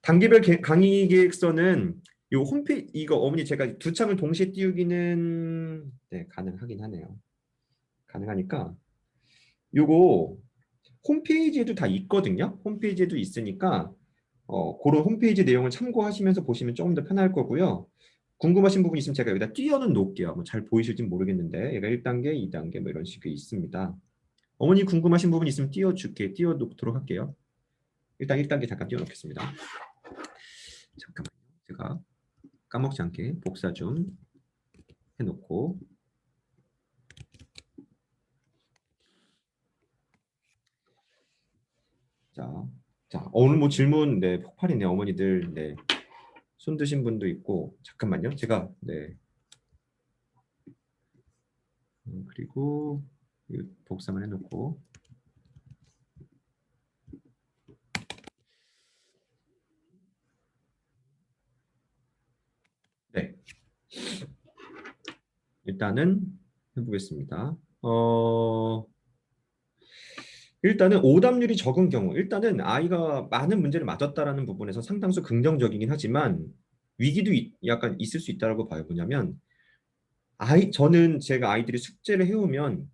단계별 강의 계획서는 요 홈페이지 이거 어머니 제가 두 창을 동시에 띄우기는 네, 가능하긴 하네요. 가능하니까 요거 홈페이지에도 다 있거든요. 홈페이지에도 있으니까 그런 홈페이지 내용을 참고하시면서 보시면 조금 더 편할 거고요. 궁금하신 부분 있으면 제가 여기다 띄어는 놓을게요. 뭐잘 보이실지 모르겠는데 얘가 1단계, 2단계 뭐 이런 식이 있습니다. 어머니 궁금하신 부분 있으면 띄워 놓도록 할게요. 일단 1단계 잠깐 띄워 놓겠습니다. 잠깐만요. 제가 까먹지 않게 복사 좀 해놓고. 자, 오늘 뭐 질문 네 폭발이네. 어머니들 네 손 드신 분도 있고. 잠깐만요. 제가 네 그리고 이거 복사만 해놓고. 네, 일단은 해보겠습니다. 일단은 오답률이 적은 경우, 일단은 아이가 많은 문제를 맞았다라는 부분에서 상당수 긍정적이긴 하지만 위기도 약간 있을 수 있다고 봐요. 뭐냐면 저는 제가 아이들이 숙제를 해오면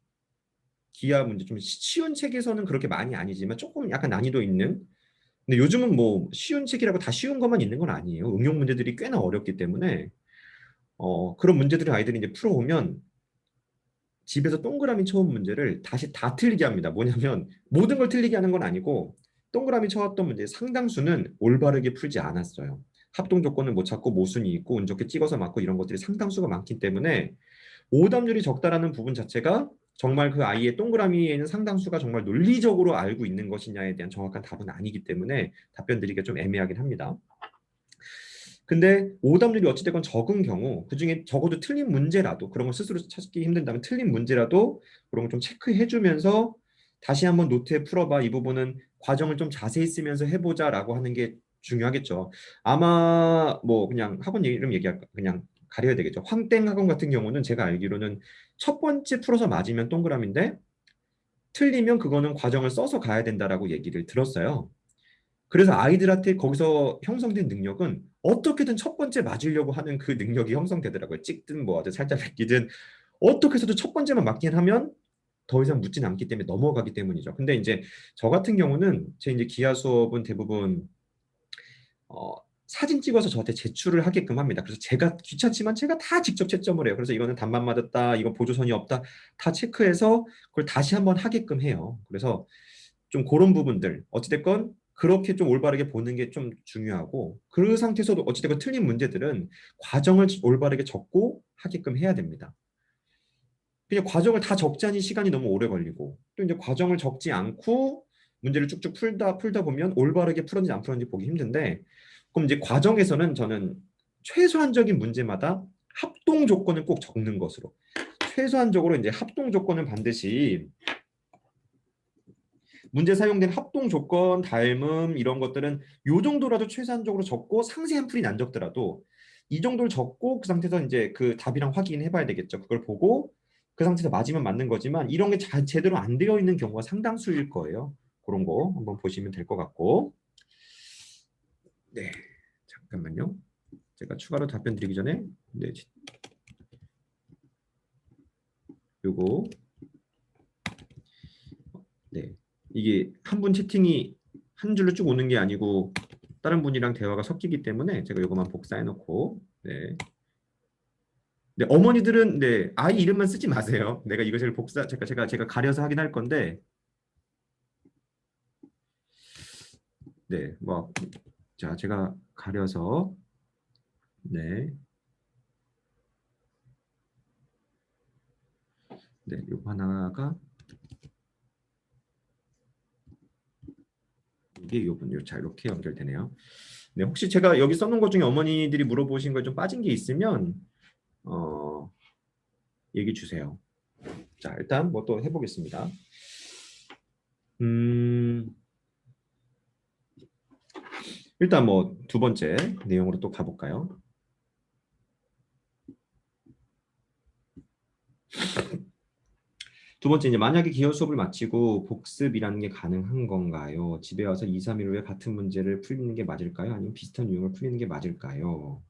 기하 문제 좀 쉬운 책에서는 그렇게 많이 아니지만 조금 약간 난이도 있는, 근데 요즘은 뭐 쉬운 책이라고 다 쉬운 것만 있는 건 아니에요. 응용 문제들이 꽤나 어렵기 때문에 그런 문제들을 아이들이 이제 풀어오면 집에서 동그라미 쳐온 문제를 다시 다 틀리게 합니다. 뭐냐면 모든 걸 틀리게 하는 건 아니고 동그라미 쳐왔던 문제 상당수는 올바르게 풀지 않았어요. 합동 조건을 못 찾고 모순이 있고 운 좋게 찍어서 맞고 이런 것들이 상당수가 많기 때문에 오답률이 적다라는 부분 자체가 정말 그 아이의 동그라미에는 상당수가 정말 논리적으로 알고 있는 것이냐에 대한 정확한 답은 아니기 때문에 답변 드리기가 좀 애매하긴 합니다. 근데 오답률이 어찌됐건 적은 경우 그중에 적어도 틀린 문제라도 그런 걸 스스로 찾기 힘든다면 틀린 문제라도 그런 걸 좀 체크해주면서 다시 한번 노트에 풀어봐. 이 부분은 과정을 좀 자세히 쓰면서 해보자라고 하는 게 중요하겠죠. 아마 뭐 그냥 학원 이름 얘기할까 그냥 가려야 되겠죠. 황땡 학원 같은 경우는 제가 알기로는 첫 번째 풀어서 맞으면 동그라미인데 틀리면 그거는 과정을 써서 가야 된다라고 얘기를 들었어요. 그래서 아이들한테 거기서 형성된 능력은 어떻게든 첫 번째 맞으려고 하는 그 능력이 형성되더라고요. 찍든 뭐 아주 살짝 베끼든 어떻게 해서도 첫 번째만 맞긴 하면 더 이상 묻진 않기 때문에 넘어가기 때문이죠. 근데 이제 저 같은 경우는 제 이제 기하 수업은 대부분 어, 사진 찍어서 저한테 제출을 하게끔 합니다. 그래서 제가 귀찮지만 제가 다 직접 채점을 해요. 그래서 이거는 단만 맞았다, 이건 보조선이 없다, 다 체크해서 그걸 다시 한번 하게끔 해요. 그래서 좀 그런 부분들 어찌됐건 그렇게 좀 올바르게 보는 게 좀 중요하고 그 상태에서도 어찌됐건 틀린 문제들은 과정을 올바르게 적고 하게끔 해야 됩니다. 그냥 과정을 다 적자니 시간이 너무 오래 걸리고 또 이제 과정을 적지 않고 문제를 쭉쭉 풀다 보면 올바르게 풀었는지 안 풀었는지 보기 힘든데 그럼 이제 과정에서는 저는 최소한적인 문제마다 합동 조건을 꼭 적는 것으로 최소한적으로 이제 합동 조건은 반드시 문제 사용된 합동 조건, 닮음 이런 것들은 요 정도라도 최소한적으로 적고 상세한 풀이는 안 적더라도 이 정도를 적고 그 상태에서 이제 그 답이랑 확인해 봐야 되겠죠. 그걸 보고 그 상태에서 맞으면 맞는 거지만 이런 게 제대로 안 되어 있는 경우가 상당수일 거예요. 그런 거 한번 보시면 될 것 같고. 네, 잠깐만요. 제가 추가로 답변 드리기 전에 네, 요거 네, 이게 한 분 채팅이 한 줄로 쭉 오는 게 아니고 다른 분이랑 대화가 섞이기 때문에 제가 요거만 복사해 놓고 네. 네, 어머니들은 네, 아이 이름만 쓰지 마세요. 내가 이것을 복사 제가 가려서 하긴 할 건데 네, 뭐 자, 제가 가려서 네. 네, 요거 하나가 이게 요분 자 이렇게 연결되네요. 네, 혹시 제가 여기 써놓은 것 중에 어머니들이 물어보신 거 좀 빠진 게 있으면 어, 얘기 주세요. 자, 일단 뭐 또 해보겠습니다. 음, 일단 뭐 두 번째 내용으로 또 가볼까요? 두 번째 이제 만약에 기여 수업을 마치고 복습이라는 게 가능한 건가요? 집에 와서 2, 3일 후에 같은 문제를 풀리는 게 맞을까요? 아니면 비슷한 유형을 풀리는 게 맞을까요?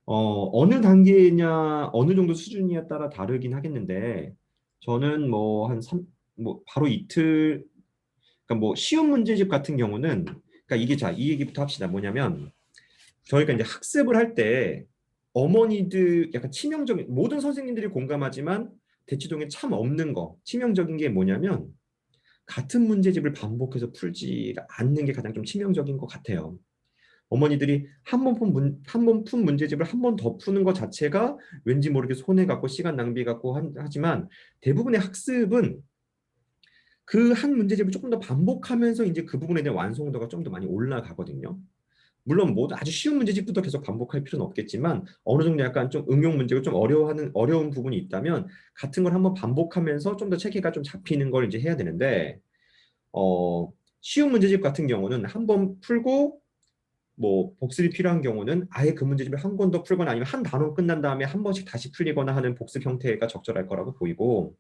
어느 단계냐, 어느 정도 수준이에 따라 다르긴 하겠는데 저는 뭐 한 뭐 바로 이틀, 그러니까 뭐 쉬운 문제집 같은 경우는 그러니까 이게 자, 이 얘기부터 합시다. 뭐냐면 저희가 이제 학습을 할 때 어머니들 약간 치명적인 모든 선생님들이 공감하지만 대치동에 참 없는 거 치명적인 게 뭐냐면 같은 문제집을 반복해서 풀지 않는 게 가장 좀 치명적인 것 같아요. 어머니들이 한 번 푼 문제집을 한 번 더 푸는 것 자체가 왠지 모르게 손해 갖고 시간 낭비 갖고 하지만 대부분의 학습은 그 한 문제집을 조금 더 반복하면서 이제 그 부분에 대한 완성도가 좀 더 많이 올라가거든요. 물론 뭐 아주 쉬운 문제집부터 계속 반복할 필요는 없겠지만 어느 정도 약간 좀 응용 문제가 좀 어려운 부분이 있다면 같은 걸 한번 반복하면서 좀 더 체계가 좀 잡히는 걸 이제 해야 되는데 쉬운 문제집 같은 경우는 한 번 풀고 뭐 복습이 필요한 경우는 아예 그 문제집을 한 번 더 풀거나 아니면 한 단원 끝난 다음에 한 번씩 다시 풀리거나 하는 복습 형태가 적절할 거라고 보이고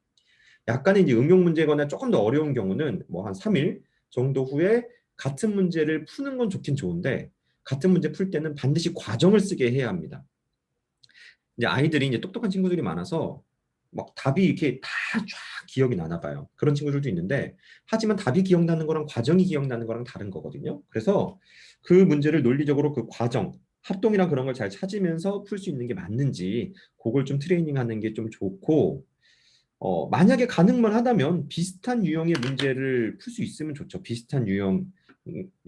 약간의 이제 응용 문제거나 조금 더 어려운 경우는 뭐 한 3일 정도 후에 같은 문제를 푸는 건 좋긴 좋은데 같은 문제 풀 때는 반드시 과정을 쓰게 해야 합니다. 이제 아이들이 이제 똑똑한 친구들이 많아서 막 답이 이렇게 다 쫙 기억이 나나 봐요. 그런 친구들도 있는데 하지만 답이 기억나는 거랑 과정이 기억나는 거랑 다른 거거든요. 그래서 그 문제를 논리적으로 그 과정, 합동이랑 그런 걸 잘 찾으면서 풀 수 있는 게 맞는지 그걸 좀 트레이닝하는 게 좀 좋고 만약에 가능만 하다면 비슷한 유형의 문제를 풀 수 있으면 좋죠. 비슷한 유형,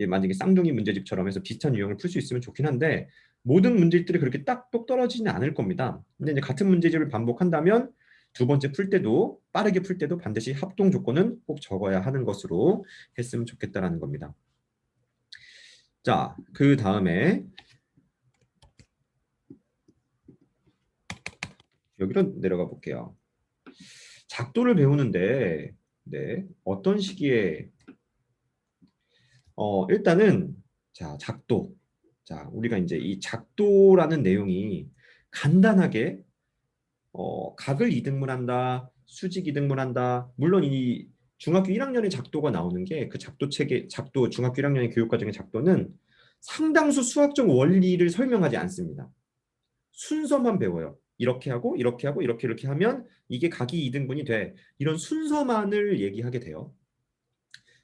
만약에 쌍둥이 문제집처럼 해서 비슷한 유형을 풀 수 있으면 좋긴 한데 모든 문제집들이 그렇게 딱 똑 떨어지지는 않을 겁니다. 근데 이제 같은 문제집을 반복한다면 두 번째 풀 때도 빠르게 풀 때도 반드시 합동 조건은 꼭 적어야 하는 것으로 했으면 좋겠다라는 겁니다. 자, 그 다음에 여기로 내려가 볼게요. 작도를 배우는데 네, 어떤 시기에 일단은 자, 작도. 자, 우리가 이제 이 작도라는 내용이 간단하게 각을 이등분한다, 수직 이등분한다. 물론 이 중학교 1학년의 작도가 나오는 게 그 작도 체계, 작도 중학교 1학년의 교육과정의 작도는 상당수 수학적 원리를 설명하지 않습니다. 순서만 배워요. 이렇게 하고 이렇게 하고 이렇게 하면 이게 각이 이등분이 돼. 이런 순서만을 얘기하게 돼요.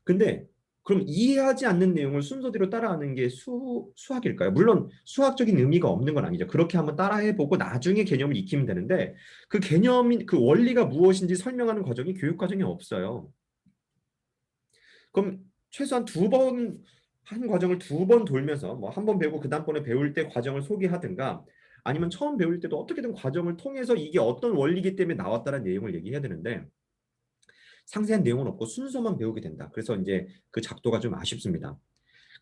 근데 그럼 이해하지 않는 내용을 순서대로 따라하는 게 수학일까요? 물론 수학적인 의미가 없는 건 아니죠. 그렇게 한번 따라해보고 나중에 개념을 익히면 되는데 그 개념이 그 원리가 무엇인지 설명하는 과정이 교육 과정이 없어요. 그럼 최소한 한 과정을 두 번 돌면서 뭐 한 번 배우고 그 다음번에 배울 때 과정을 소개하든가 아니면 처음 배울 때도 어떻게든 과정을 통해서 이게 어떤 원리이기 때문에 나왔다는 내용을 얘기해야 되는데 상세한 내용은 없고 순서만 배우게 된다. 그래서 이제 그 작도가 좀 아쉽습니다.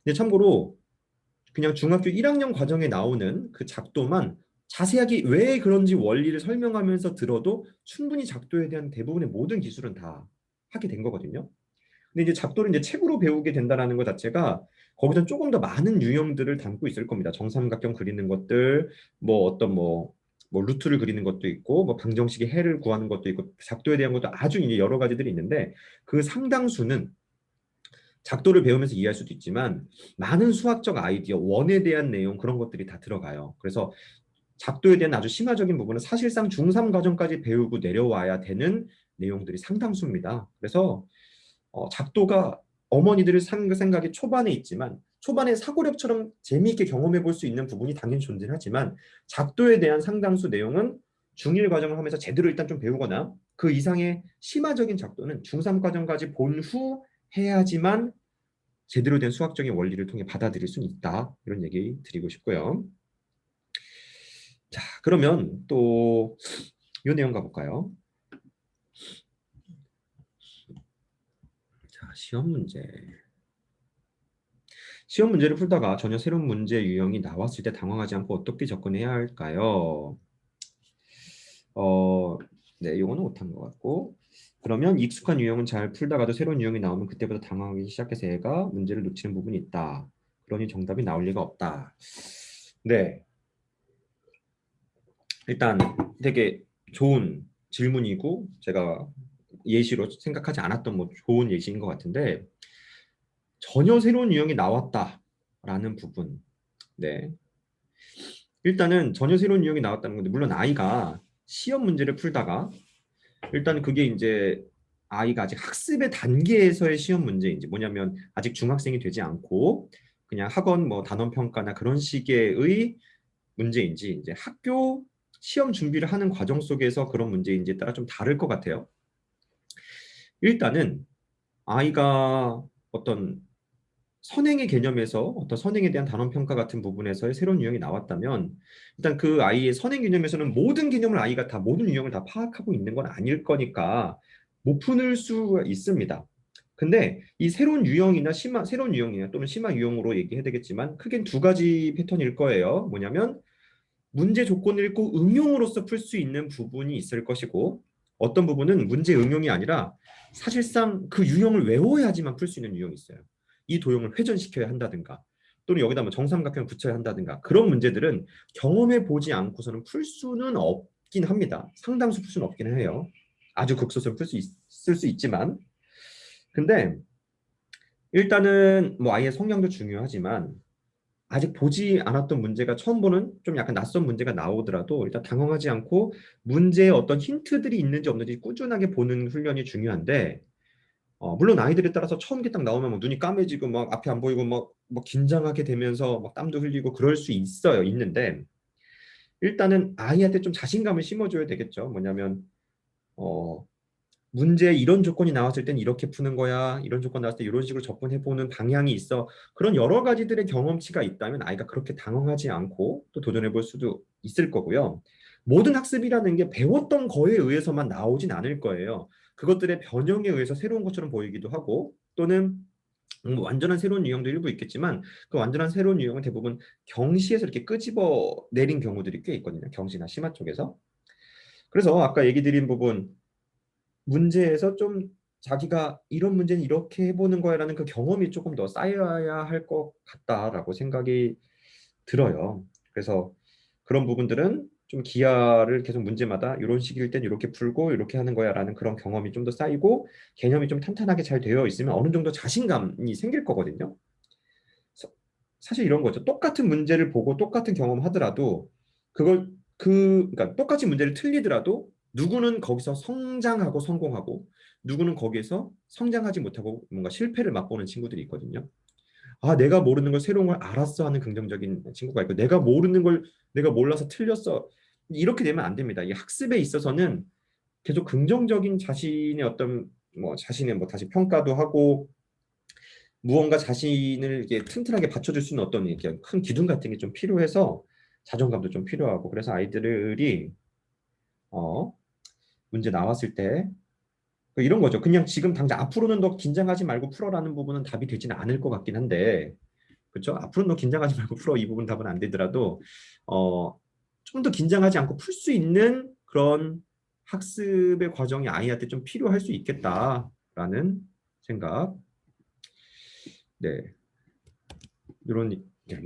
근데 참고로 그냥 중학교 1학년 과정에 나오는 그 작도만 자세하게 왜 그런지 원리를 설명하면서 들어도 충분히 작도에 대한 대부분의 모든 기술은 다 하게 된 거거든요. 근데 이제 작도를 이제 책으로 배우게 된다는 것 자체가 거기서 조금 더 많은 유형들을 담고 있을 겁니다. 정삼각형 그리는 것들, 뭐 어떤 뭐 루트를 그리는 것도 있고, 뭐 방정식의 해를 구하는 것도 있고, 작도에 대한 것도 아주 이제 여러 가지들이 있는데 그 상당수는 작도를 배우면서 이해할 수도 있지만 많은 수학적 아이디어, 원에 대한 내용 그런 것들이 다 들어가요. 그래서 작도에 대한 아주 심화적인 부분은 사실상 중3 과정까지 배우고 내려와야 되는 내용들이 상당수입니다. 그래서 작도가 어머니들의 생각이 초반에 있지만 초반에 사고력처럼 재미있게 경험해 볼 수 있는 부분이 당연히 존재하지만 작도에 대한 상당수 내용은 중1 과정을 하면서 제대로 일단 좀 배우거나 그 이상의 심화적인 작도는 중3 과정까지 본 후 해야지만 제대로 된 수학적인 원리를 통해 받아들일 수는 있다. 이런 얘기 드리고 싶고요. 자, 그러면 또 이 내용 가볼까요? 자, 시험 문제. 시험 문제를 풀다가 전혀 새로운 문제 유형이 나왔을 때 당황하지 않고 어떻게 접근해야 할까요? 네, 이거는 못한 것 같고. 그러면 익숙한 유형은 잘 풀다가도 새로운 유형이 나오면 그때부터 당황하기 시작해서 애가 문제를 놓치는 부분이 있다. 그러니 정답이 나올 리가 없다. 네, 일단 되게 좋은 질문이고 제가 예시로 생각하지 않았던 뭐 좋은 예시인 것 같은데 전혀 새로운 유형이 나왔다라는 부분. 네, 일단은 전혀 새로운 유형이 나왔다는 건데 물론 아이가 시험 문제를 풀다가 일단 그게 이제 아이가 아직 학습의 단계에서의 시험 문제인지 뭐냐면 아직 중학생이 되지 않고 그냥 학원 뭐 단원 평가나 그런 식의 문제인지 이제 학교 시험 준비를 하는 과정 속에서 그런 문제인지에 따라 좀 다를 것 같아요. 일단은 아이가 어떤 선행의 개념에서 어떤 선행에 대한 단원 평가 같은 부분에서의 새로운 유형이 나왔다면 일단 그 아이의 선행 개념에서는 모든 개념을 아이가 다 모든 유형을 다 파악하고 있는 건 아닐 거니까 못 푸는 수가 있습니다. 근데 이 새로운 유형이나 심화 새로운 유형이나 또는 심화 유형으로 얘기해야 되겠지만 크게는 두 가지 패턴일 거예요. 뭐냐면 문제 조건을 읽고 응용으로서 풀 수 있는 부분이 있을 것이고 어떤 부분은 문제 응용이 아니라 사실상 그 유형을 외워야지만 풀 수 있는 유형이 있어요. 이 도형을 회전시켜야 한다든가 또는 여기다 뭐 정삼각형을 붙여야 한다든가 그런 문제들은 경험해 보지 않고서는 풀 수는 없긴 합니다. 상당수 풀 수는 없긴 해요. 아주 극소수는 풀 수 있을 수 있지만 근데 일단은 뭐 아이의 성향도 중요하지만 아직 보지 않았던 문제가 처음 보는 좀 약간 낯선 문제가 나오더라도 일단 당황하지 않고 문제에 어떤 힌트들이 있는지 없는지 꾸준하게 보는 훈련이 중요한데 물론 아이들에 따라서 처음 게 딱 나오면 막 눈이 까매지고 막 앞이 안 보이고 막 긴장하게 되면서 막 땀도 흘리고 그럴 수 있는데 일단은 아이한테 좀 자신감을 심어줘야 되겠죠. 뭐냐면 어, 문제 이런 조건이 나왔을 땐 이렇게 푸는 거야. 이런 조건 나왔을 때 이런 식으로 접근해보는 방향이 있어. 그런 여러 가지들의 경험치가 있다면 아이가 그렇게 당황하지 않고 또 도전해볼 수도 있을 거고요. 모든 학습이라는 게 배웠던 거에 의해서만 나오진 않을 거예요. 그것들의 변형에 의해서 새로운 것처럼 보이기도 하고 또는 완전한 새로운 유형도 일부 있겠지만 그 완전한 새로운 유형은 대부분 경시에서 이렇게 끄집어 내린 경우들이 꽤 있거든요. 경시나 심화 쪽에서. 그래서 아까 얘기 드린 부분 문제에서 좀 자기가 이런 문제는 이렇게 해보는 거야라는 그 경험이 조금 더 쌓여야 할 것 같다라고 생각이 들어요. 그래서 그런 부분들은 좀 기하를 계속 문제마다 이런 식일 땐 이렇게 풀고 이렇게 하는 거야라는 그런 경험이 좀 더 쌓이고 개념이 좀 탄탄하게 잘 되어 있으면 어느 정도 자신감이 생길 거거든요. 사- 사실 이런 거죠. 똑같은 문제를 보고 똑같은 경험하더라도 그걸 그러니까 똑같이 문제를 틀리더라도 누구는 거기서 성장하고 성공하고 누구는 거기에서 성장하지 못하고 뭔가 실패를 맛보는 친구들이 있거든요. 아, 내가 모르는 걸 새로운 걸 알았어 하는 긍정적인 친구가 있고 내가 모르는 걸 내가 몰라서 틀렸어. 이렇게 되면 안 됩니다. 이 학습에 있어서는 계속 긍정적인 자신의 어떤 뭐 자신의 뭐 다시 평가도 하고 무언가 자신을 이렇게 튼튼하게 받쳐줄 수 있는 어떤 이렇게 큰 기둥 같은 게 좀 필요해서 자존감도 좀 필요하고 그래서 아이들이 어, 문제 나왔을 때 이런 거죠. 그냥 지금 당장 앞으로는 너 긴장하지 말고 풀어라는 부분은 답이 되지는 않을 것 같긴 한데 그렇죠? 앞으로는 너 긴장하지 말고 풀어 이 부분 답은 안 되더라도 좀 더 긴장하지 않고 풀 수 있는 그런 학습의 과정이 아이한테 좀 필요할 수 있겠다라는 생각. 네. 이런 이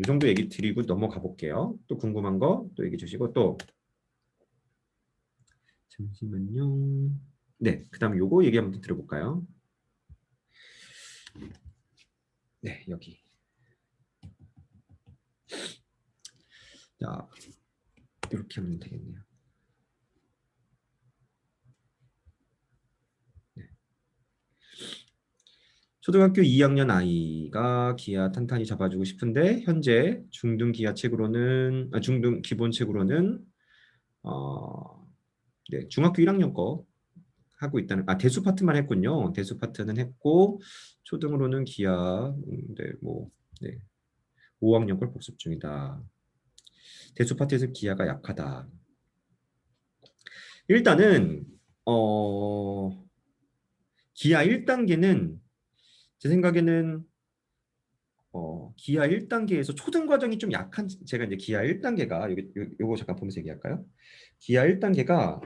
정도 얘기 드리고 넘어가 볼게요. 또 궁금한 거 또 얘기 주시고 또 잠시만요. 네, 그다음 요거 얘기 한번 들어볼까요? 네, 여기. 자, 이렇게 하면 되겠네요. 네. 초등학교 2학년 아이가 기하 탄탄히 잡아주고 싶은데 현재 중등 기하 책으로는 중등 기본 책으로는 어, 네, 중학교 1학년 거 하고 있다는 대수 파트만 했군요. 대수 파트는 했고 초등으로는 기하 네, 뭐 네, 5학년 걸 복습 중이다. 대수 파트에서 기하가 약하다. 일단은 기하 1단계는 제 생각에는 기하 1단계에서 초등 과정이 좀 약한 제가 이제 기하 1단계가 요거 잠깐 보면서 얘기할까요? 기하 1단계가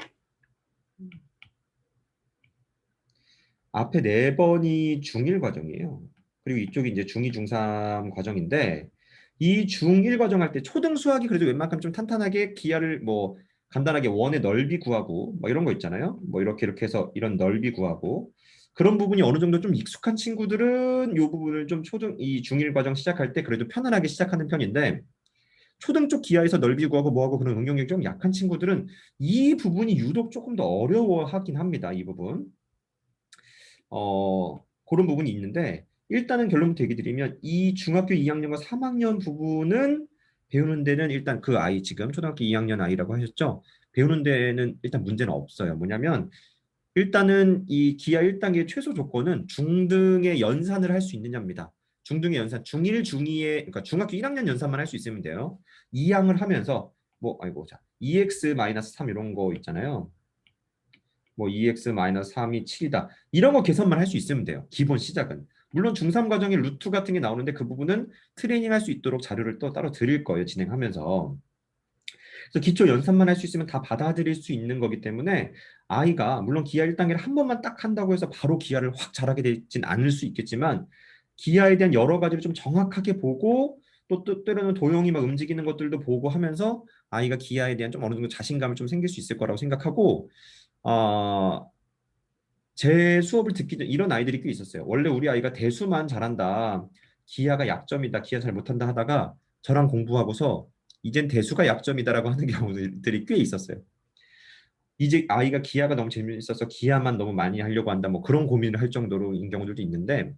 앞에 네 번이 중1 과정이에요. 그리고 이쪽이 이제 중2, 중3 과정인데 이 중1 과정 할 때 초등 수학이 그래도 웬만큼 좀 탄탄하게 기하를 뭐 간단하게 원의 넓이 구하고 뭐 이런 거 있잖아요. 뭐 이렇게 해서 이런 넓이 구하고 그런 부분이 어느 정도 좀 익숙한 친구들은 이 부분을 좀 초등 이 중1 과정 시작할 때 그래도 편안하게 시작하는 편인데 초등 쪽 기하에서 넓이 구하고 뭐하고 그런 응용력이 좀 약한 친구들은 이 부분이 유독 조금 더 어려워하긴 합니다. 이 부분. 그런 부분이 있는데 일단은 결론부터 얘기 드리면 이 중학교 2학년과 3학년 부분은 배우는 데는 일단 그 아이 지금 초등학교 2학년 아이라고 하셨죠? 배우는 데는 일단 문제는 없어요. 뭐냐면 일단은 이 기하 1단계 최소 조건은 중등의 연산을 할 수 있느냐입니다. 중등의 연산, 중1, 중2의 그러니까 중학교 1학년 연산만 할 수 있으면 돼요. 2항을 하면서 뭐 아이고 자 2x-3 이런 거 있잖아요. 뭐 2x-3이 7이다. 이런 거 계산만 할 수 있으면 돼요. 기본 시작은. 물론 중3 과정에 루트 같은 게 나오는데 그 부분은 트레이닝 할 수 있도록 자료를 또 따로 드릴 거예요. 진행하면서. 그래서 기초 연산만 할 수 있으면 다 받아들일 수 있는 거기 때문에 아이가 물론 기하 1단계를 한 번만 딱 한다고 해서 바로 기하를 확 잘하게 되진 않을 수 있겠지만 기하에 대한 여러 가지를 좀 정확하게 보고 또 때로는 도형이 막 움직이는 것들도 보고 하면서 아이가 기하에 대한 좀 어느 정도 자신감을 좀 생길 수 있을 거라고 생각하고 제 수업을 듣기 전 이런 아이들이 꽤 있었어요. 원래 우리 아이가 대수만 잘한다. 기하가 약점이다. 기하 잘 못한다 하다가 저랑 공부하고서 이젠 대수가 약점이다라고 하는 경우들이 꽤 있었어요. 이제 아이가 기하가 너무 재미있어서 기하만 너무 많이 하려고 한다. 뭐 그런 고민을 할 정도로인 경우들도 있는데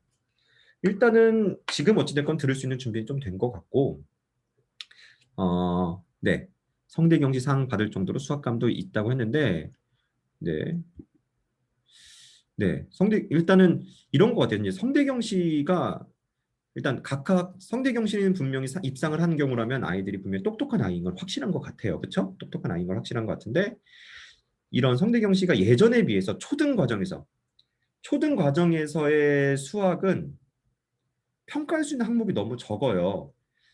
일단은 지금 어찌됐건 들을 수 있는 준비는 좀 된 것 같고 네. 성대경시 상 받을 정도로 수학감도 있다고 했는데 네. 네. 일단은 이런 것 같아요. 이제 성대경시가 일단 각각 성대경 씨는 분명히 입상을 한 경우라면 아이들이 분명히 똑똑한 아이인 건 확실한 것 같아요. 그렇죠? 똑똑한 아이인 건 확실한 것 같은데 이런 성대경 씨가 예전에 비해서 초등 과정에서의 수학은 평가할 수 있는 항목이 너무 적어요.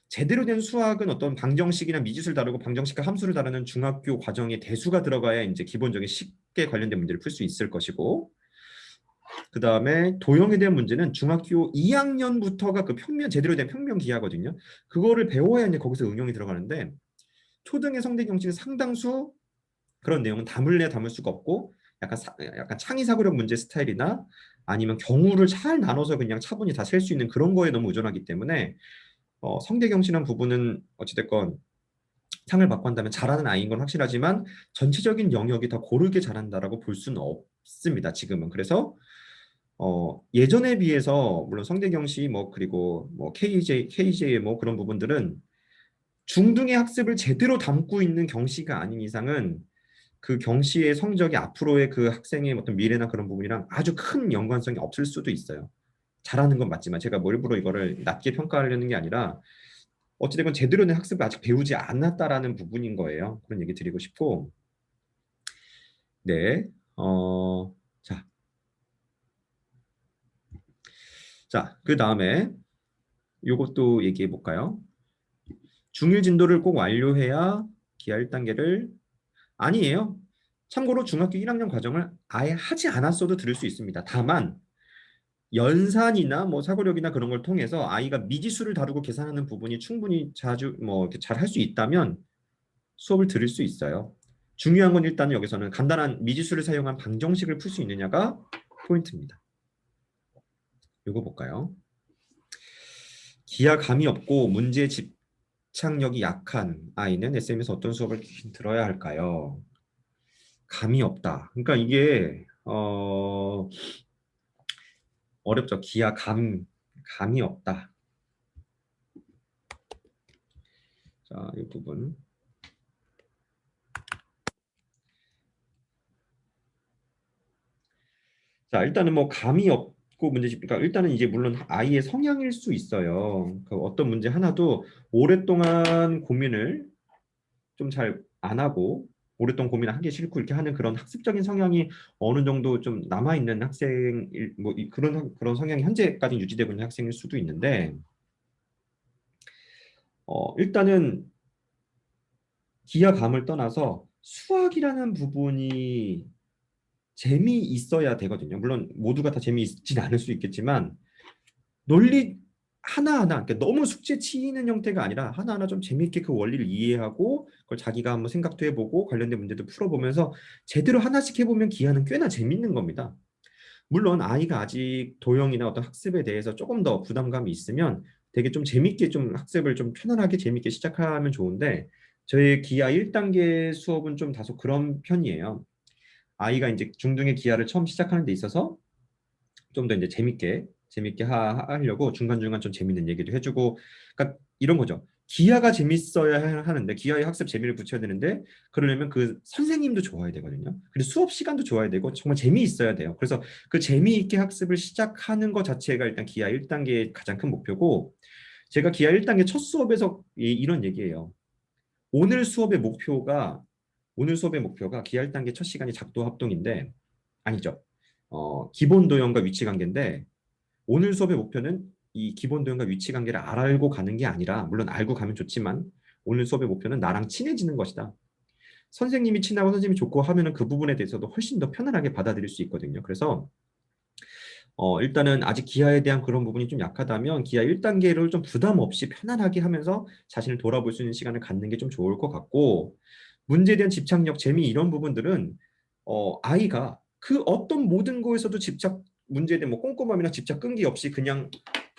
제대로 된 수학은 어떤 방정식이나 미지수를 다루고 방정식과 함수를 다루는 중학교 과정에 대수가 들어가야 이제 기본적인 식에 관련된 문제를 풀 수 있을 것이고 그 다음에 도형에 대한 문제는 중학교 2학년부터가 그 제대로 된 평면 기하거든요. 그거를 배워야 이제 거기서 응용이 들어가는데 초등의 성대 경식은 상당수 그런 내용은 담을래야 담을 수가 없고 약간 창의 사고력 문제 스타일이나 아니면 경우를 잘 나눠서 그냥 차분히 다 셀 수 있는 그런 거에 너무 의존하기 때문에 성대 경신한 부분은 어찌됐건 상을 받고 한다면 잘하는 아이인 건 확실하지만 전체적인 영역이 다 고르게 잘한다라고 볼 수는 없습니다. 지금은. 그래서 예전에 비해서 물론 성대경시 뭐 그리고 뭐 KJ 뭐 그런 부분들은 중등의 학습을 제대로 담고 있는 경시가 아닌 이상은 그 경시의 성적이 앞으로의 그 학생의 어떤 미래나 그런 부분이랑 아주 큰 연관성이 없을 수도 있어요. 잘하는 건 맞지만 제가 뭐 일부러 이거를 낮게 평가하려는 게 아니라 어찌됐건 제대로 된 학습을 아직 배우지 않았다라는 부분인 거예요. 그런 얘기 드리고 싶고 네. 자, 그 다음에 요것도 얘기해 볼까요? 중1 진도를 꼭 완료해야 기하 1단계를 아니에요. 참고로 중학교 1학년 과정을 아예 하지 않았어도 들을 수 있습니다. 다만 연산이나 뭐 사고력이나 그런 걸 통해서 아이가 미지수를 다루고 계산하는 부분이 충분히 자주 뭐 잘 할 수 있다면 수업을 들을 수 있어요. 중요한 건 일단 여기서는 간단한 미지수를 사용한 방정식을 풀 수 있느냐가 포인트입니다. 이거 볼까요? 기하 감이 없고 문제 집착력이 약한 아이는 SM에서 어떤 수업을 들어야 할까요? 감이 없다. 그러니까 이게 어렵죠. 감이 없다. 자, 이 부분. 자, 일단은 뭐 감이 없고 그러니까 일단은 이제 물론 아이의 성향일 수 있어요. 그 어떤 문제 하나도 오랫동안 고민을 좀 잘 안 하고 오랫동안 고민을 하기 싫고 이렇게 하는 그런 학습적인 성향이 어느 정도 좀 남아 있는 학생 뭐 그런 성향이 현재까지 유지되고 있는 학생일 수도 있는데 일단은 기하 감을 떠나서 수학이라는 부분이 재미있어야 되거든요. 물론 모두가 다 재미있진 않을 수 있겠지만 논리 하나하나 그러니까 너무 숙제 치이는 형태가 아니라 하나하나 좀 재미있게 그 원리를 이해하고 그걸 자기가 한번 생각도 해보고 관련된 문제도 풀어보면서 제대로 하나씩 해보면 기하는 꽤나 재밌는 겁니다. 물론 아이가 아직 도형이나 어떤 학습에 대해서 조금 더 부담감이 있으면 되게 좀 재밌게 좀 학습을 좀 편안하게 재밌게 시작하면 좋은데 저희 기하 1단계 수업은 좀 다소 그런 편이에요. 아이가 이제 중등의 기하를 처음 시작하는 데 있어서 좀 더 이제 재밌게 하려고 중간중간 좀 재밌는 얘기도 해주고 그러니까 이런 거죠. 기하가 재밌어야 하는데 기하의 학습 재미를 붙여야 되는데 그러려면 그 선생님도 좋아야 되거든요. 그리고 수업 시간도 좋아야 되고 정말 재미있어야 돼요. 그래서 그 재미있게 학습을 시작하는 것 자체가 일단 기하 1단계의 가장 큰 목표고 제가 기하 1단계 첫 수업에서 이런 얘기예요. 오늘 수업의 목표가 오늘 수업의 목표가 기하 1단계 첫 시간이 작도 합동인데 아니죠. 기본 도형과 위치 관계인데 오늘 수업의 목표는 이 기본 도형과 위치 관계를 알고 가는 게 아니라 물론 알고 가면 좋지만 오늘 수업의 목표는 나랑 친해지는 것이다. 선생님이 친하고 선생님이 좋고 하면은 그 부분에 대해서도 훨씬 더 편안하게 받아들일 수 있거든요. 그래서 일단은 아직 기하에 대한 그런 부분이 좀 약하다면 기하 1단계를 좀 부담 없이 편안하게 하면서 자신을 돌아볼 수 있는 시간을 갖는 게 좀 좋을 것 같고 문제에 대한 집착력, 재미 이런 부분들은 아이가 그 어떤 모든 거에서도 집착 문제에 대한 뭐 꼼꼼함이나 집착 끈기 없이 그냥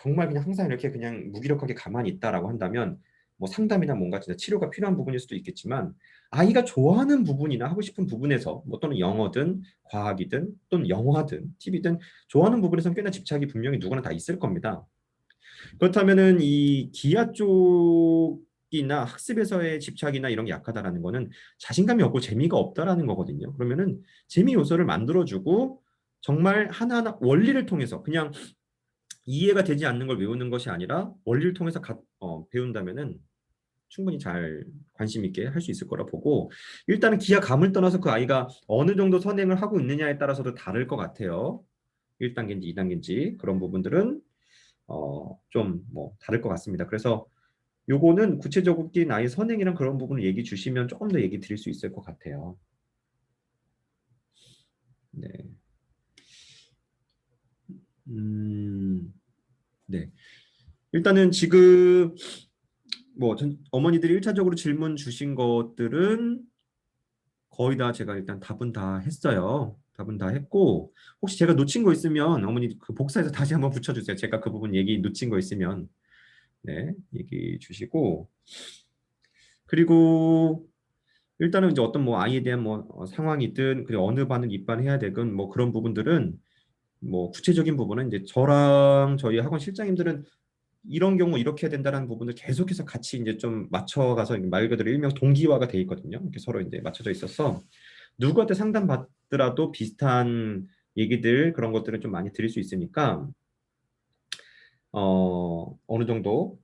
정말 그냥 항상 이렇게 그냥 무기력하게 가만히 있다라고 한다면 뭐 상담이나 뭔가 진짜 치료가 필요한 부분일 수도 있겠지만 아이가 좋아하는 부분이나 하고 싶은 부분에서 뭐 또는 영어든 과학이든 또는 영화든 TV든 좋아하는 부분에서는 꽤나 집착이 분명히 누구나 다 있을 겁니다. 그렇다면은 이 기하 쪽이나 학습에서의 집착이나 이런 게 약하다라는 거는 자신감이 없고 재미가 없다라는 거거든요. 그러면은 재미 요소를 만들어주고 정말 하나하나 원리를 통해서 그냥 이해가 되지 않는 걸 외우는 것이 아니라 원리를 통해서 배운다면은 충분히 잘 관심 있게 할 수 있을 거라 보고 일단은 기하감을 떠나서 그 아이가 어느 정도 선행을 하고 있느냐에 따라서도 다를 것 같아요. 1단계인지 2단계인지 그런 부분들은 좀 뭐 다를 것 같습니다. 그래서 요거는 구체적으로 나의 선행이랑 그런 부분을 얘기 주시면 조금 더 얘기 드릴 수 있을 것 같아요. 네. 네. 일단은 지금 뭐 어머니들이 1차적으로 질문 주신 것들은 거의 다 제가 일단 답은 다 했어요. 답은 다 했고 혹시 제가 놓친 거 있으면 어머니 그 복사해서 다시 한번 붙여주세요. 제가 그 부분 얘기 놓친 거 있으면 네 얘기 주시고 그리고 일단은 이제 어떤 뭐 아이에 대한 뭐 상황이든 그리고 어느 반을 입반해야 되건 뭐 그런 부분들은 뭐 구체적인 부분은 이제 저랑 저희 학원 실장님들은 이런 경우 이렇게 해야 된다는 부분을 계속해서 같이 이제 좀 맞춰가서 말 그대로 일명 동기화가 돼 있거든요. 이렇게 서로 이제 맞춰져 있어서 누구한테 상담 받더라도 비슷한 얘기들 그런 것들을 좀 많이 드릴 수 있으니까 어느 정도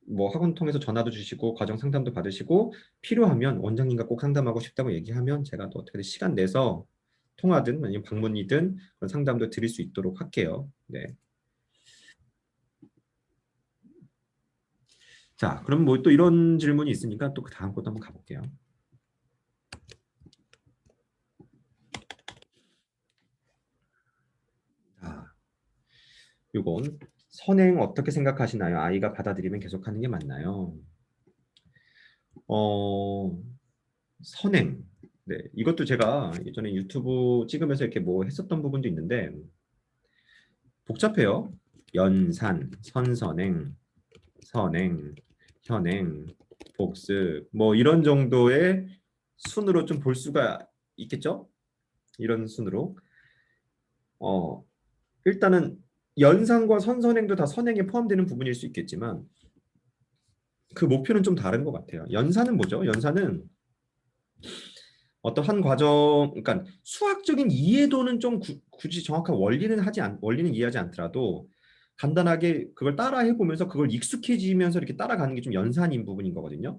뭐 학원 통해서 전화도 주시고 과정 상담도 받으시고 필요하면 원장님과 꼭 상담하고 싶다고 얘기하면 제가 또 어떻게든 시간 내서 통화든 아니면 방문이든 그런 상담도 드릴 수 있도록 할게요. 네. 자, 그럼 뭐 또 이런 질문이 있으니까 또 그 다음 것도 한번 가볼게요. 자, 요건 선행 어떻게 생각하시나요? 아이가 받아들이면 계속하는 게 맞나요? 어, 선행. 네, 이것도 제가 예전에 유튜브 찍으면서 이렇게 뭐 했었던 부분도 있는데 복잡해요. 연산, 선선행, 선행, 현행, 복습 뭐 이런 정도의 순으로 좀 볼 수가 있겠죠? 이런 순으로. 어, 일단은 연산과 선선행도 다 선행에 포함되는 부분일 수 있겠지만 그 목표는 좀 다른 것 같아요. 연산은 뭐죠? 연산은 어떤 한 과정, 그러니까 수학적인 이해도는 좀 굳이 정확한 원리는 이해하지 않더라도 간단하게 그걸 따라해 보면서 그걸 익숙해지면서 이렇게 따라가는 게 좀 연산인 부분인 거거든요.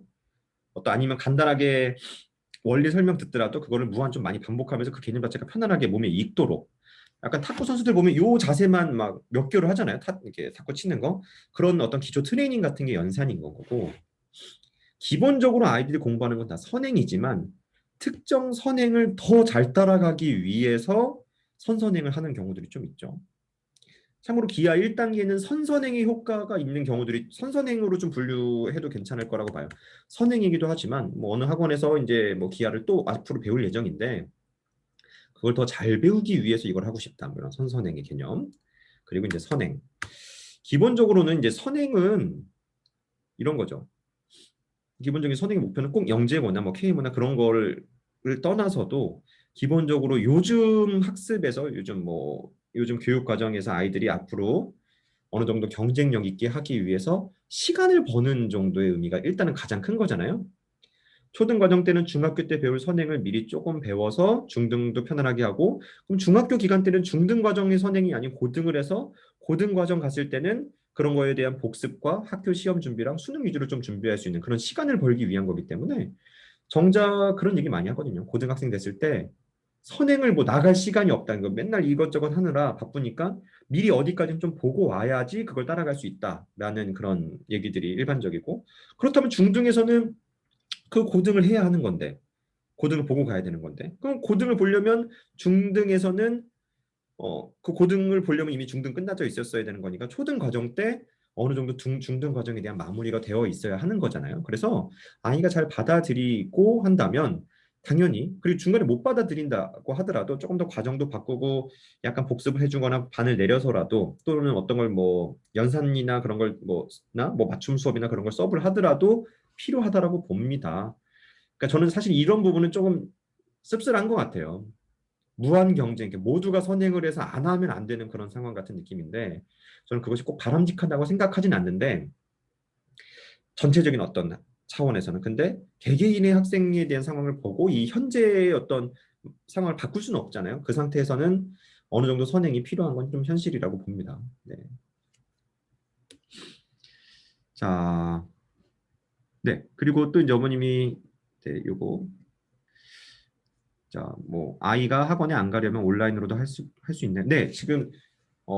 아니면 간단하게 원리 설명 듣더라도 그거를 무한 좀 많이 반복하면서 그 개념 자체가 편안하게 몸에 익도록 약간 탁구 선수들 보면 요 자세만 막 몇 개월 하잖아요. 이렇게 탁구 치는 거. 그런 어떤 기초 트레이닝 같은 게 연산인 거고 기본적으로 아이들이 공부하는 건 다 선행이지만 특정 선행을 더 잘 따라가기 위해서 선선행을 하는 경우들이 좀 있죠. 참고로 기하 1단계는 선선행의 효과가 있는 경우들이 선선행으로 좀 분류해도 괜찮을 거라고 봐요. 선행이기도 하지만 뭐 어느 학원에서 이제 뭐 기하를 또 앞으로 배울 예정인데 그걸 더 잘 배우기 위해서 이걸 하고 싶다. 이런 선선행의 개념. 그리고 이제 선행. 기본적으로는 이제 선행은 이런 거죠. 기본적인 선행의 목표는 꼭 영재고나 뭐 K모나 그런 거를 떠나서도 기본적으로 요즘 학습에서 요즘 교육 과정에서 아이들이 앞으로 어느 정도 경쟁력 있게 하기 위해서 시간을 버는 정도의 의미가 일단은 가장 큰 거잖아요. 초등 과정 때는 중학교 때 배울 선행을 미리 조금 배워서 중등도 편안하게 하고, 그럼 중학교 기간 때는 중등 과정의 선행이 아닌 고등을 해서 고등 과정 갔을 때는 그런 거에 대한 복습과 학교 시험 준비랑 수능 위주로 좀 준비할 수 있는 그런 시간을 벌기 위한 거기 때문에 정작 그런 얘기 많이 하거든요. 고등학생 됐을 때 선행을 뭐 나갈 시간이 없다는 거, 맨날 이것저것 하느라 바쁘니까 미리 어디까지는 좀 보고 와야지 그걸 따라갈 수 있다라는 그런 얘기들이 일반적이고, 그렇다면 중등에서는 그 고등을 해야 하는 건데, 고등을 보고 가야 되는 건데, 그럼 고등을 보려면 중등에서는 그 고등을 보려면 이미 중등 끝나져 있었어야 되는 거니까 초등 과정 때 어느 정도 중등 과정에 대한 마무리가 되어 있어야 하는 거잖아요. 그래서 아이가 잘 받아들이고 한다면 당연히, 그리고 중간에 못 받아들인다고 하더라도 조금 더 과정도 바꾸고 약간 복습을 해주거나 반을 내려서라도, 또는 어떤 걸 뭐 연산이나 그런 걸 뭐 맞춤 수업이나 그런 걸 수업을 하더라도 필요하다라고 봅니다. 그러니까 저는 사실 이런 부분은 조금 씁쓸한 것 같아요. 무한 경쟁, 모두가 선행을 해서 안 하면 안 되는 그런 상황 같은 느낌인데, 저는 그것이 꼭 바람직하다고 생각하진 않는데, 전체적인 어떤 차원에서는. 근데 개개인의 학생에 대한 상황을 보고 이 현재의 어떤 상황을 바꿀 수는 없잖아요. 그 상태에서는 어느 정도 선행이 필요한 건 좀 현실이라고 봅니다. 네. 자, 네. 그리고 또 이제 어머님이, 네, 요거, 자, 뭐 아이가 학원에 안 가려면 온라인으로도 할 수 있나요? 네, 지금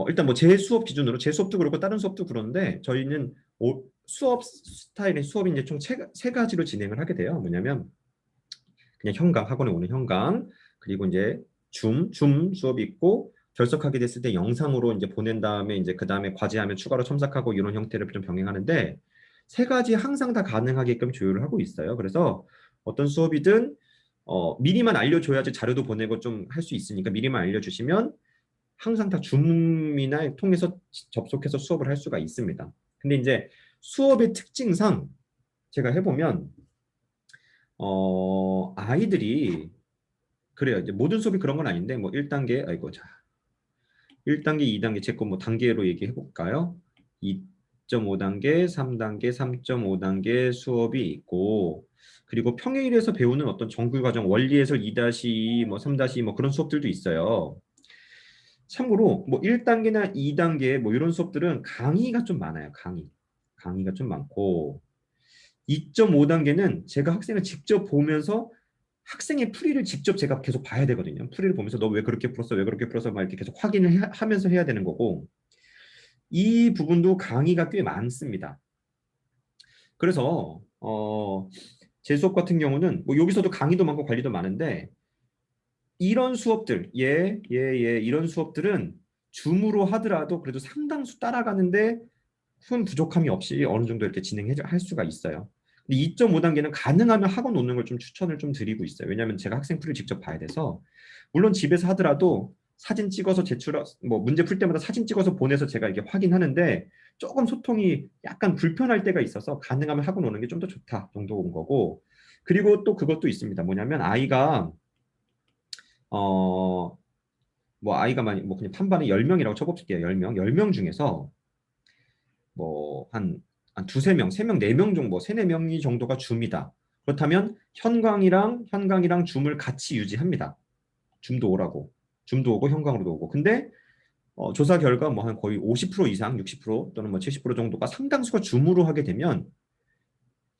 일단 뭐 제 수업 기준으로, 제 수업도 그렇고 다른 수업도 그런데, 저희는 수업 스타일의 수업이 이제 총 세 가지로 진행을 하게 돼요. 뭐냐면 그냥 현강, 학원에 오는 현강, 그리고 이제 줌 수업이 있고, 결석하게 됐을 때 영상으로 이제 보낸 다음에 이제 그 다음에 과제하면 추가로 첨삭하고, 이런 형태를 좀 병행하는데, 세 가지 항상 다 가능하게끔 조율을 하고 있어요. 그래서 어떤 수업이든 미리만 알려줘야지 자료도 보내고 좀 할 수 있으니까 미리만 알려주시면 항상 다 줌이나 통해서 접속해서 수업을 할 수가 있습니다. 근데 이제 수업의 특징상 제가 해보면 아이들이 그래요. 이제 모든 수업이 그런 건 아닌데, 뭐 1단계, 아이고, 자, 1단계, 2단계, 제 거 뭐 단계로 얘기해 볼까요? 2.5단계, 3단계, 3.5단계 수업이 있고, 그리고 평일에서 배우는 어떤 정규 과정, 원리해설 2-2, 뭐 3-2, 뭐 그런 수업들도 있어요. 참고로 뭐 1단계나 2단계 뭐 이런 수업들은 강의가 좀 많아요. 강의가 좀 많고, 2.5단계는 제가 학생을 직접 보면서 학생의 풀이를 직접 제가 계속 봐야 되거든요. 풀이를 보면서 너 왜 그렇게 풀었어? 왜 그렇게 풀었어? 막 이렇게 계속 확인을 하면서 해야 되는 거고, 이 부분도 강의가 꽤 많습니다. 그래서 제 수업 같은 경우는 뭐 여기서도 강의도 많고 관리도 많은데, 이런 수업들, 이런 수업들은 줌으로 하더라도 그래도 상당수 따라가는데 큰 부족함이 없이 어느 정도 이렇게 할 수가 있어요. 근데 2.5단계는 가능하면 학원 오는 걸 좀 추천을 좀 드리고 있어요. 왜냐하면 제가 학생 풀을 직접 봐야 돼서, 물론 집에서 하더라도 사진 찍어서 뭐 문제 풀 때마다 사진 찍어서 보내서 제가 이렇게 확인하는데, 조금 소통이 약간 불편할 때가 있어서 가능하면 학원 오는 게 좀 더 좋다 정도인 거고. 그리고 또 그것도 있습니다. 뭐냐면 아이가 어 뭐 아이가 많이 뭐 그냥 판반에 10명이라고 쳐볼게요. 10명. 10명 중에서 뭐 한 두세 명, 세 명, 네 명 정도, 뭐 세네 명이 정도가 줌이다. 그렇다면 현강이랑 줌을 같이 유지합니다. 줌도 오라고. 줌도 오고 현강으로도 오고. 근데 조사 결과 뭐 한 거의 50% 이상, 60% 또는 뭐 70% 정도가 상당수가 줌으로 하게 되면,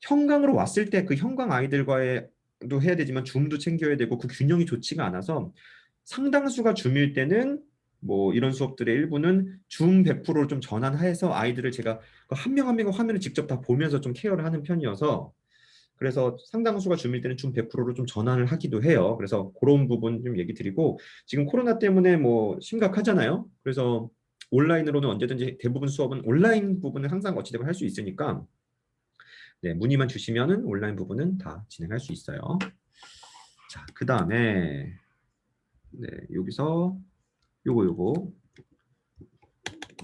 현강으로 왔을 때 그 현강 아이들과도 해야 되지만 줌도 챙겨야 되고, 그 균형이 좋지가 않아서 상당수가 줌일 때는 뭐 이런 수업들의 일부는 줌 100%를 좀 전환해서 아이들을 제가 한 명 한 명의 화면을 직접 다 보면서 좀 케어를 하는 편이어서, 그래서 상당수가 줌일 때는 줌 100%로 좀 전환을 하기도 해요. 그래서 그런 부분 좀 얘기 드리고, 지금 코로나 때문에 뭐 심각하잖아요. 그래서 온라인으로는 언제든지 대부분 수업은 온라인 부분은 항상 어찌되건 할 수 있으니까, 네, 문의만 주시면은 온라인 부분은 다 진행할 수 있어요. 자, 그 다음에 네, 여기서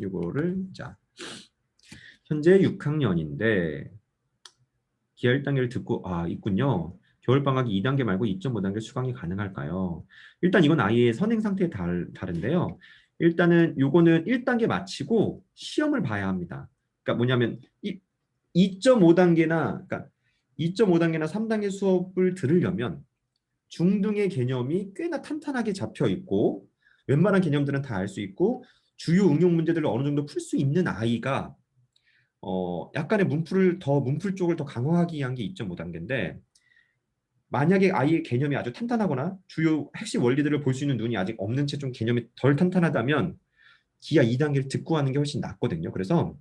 요거를 자, 현재 6학년인데 기하 1단계를 듣고 있군요. 겨울방학이 2단계 말고 2.5단계 수강이 가능할까요? 일단 이건 아이의 선행 상태에 다른데요. 일단은 요거는 1단계 마치고 시험을 봐야 합니다. 그러니까 뭐냐면 2.5단계나 그러니까 2.5단계나 3단계 수업을 들으려면 중등의 개념이 꽤나 탄탄하게 잡혀 있고 웬만한 개념들은 다 알 수 있고 주요 응용 문제들을 어느 정도 풀 수 있는 아이가 약간의 문풀 쪽을 더 강화하기 위한 게 2.5단계인데 만약에 아이의 개념이 아주 탄탄하거나 주요 핵심 원리들을 볼 수 있는 눈이 아직 없는 채 좀 개념이 덜 탄탄하다면 기하 2단계를 듣고 하는 게 훨씬 낫거든요. 그래서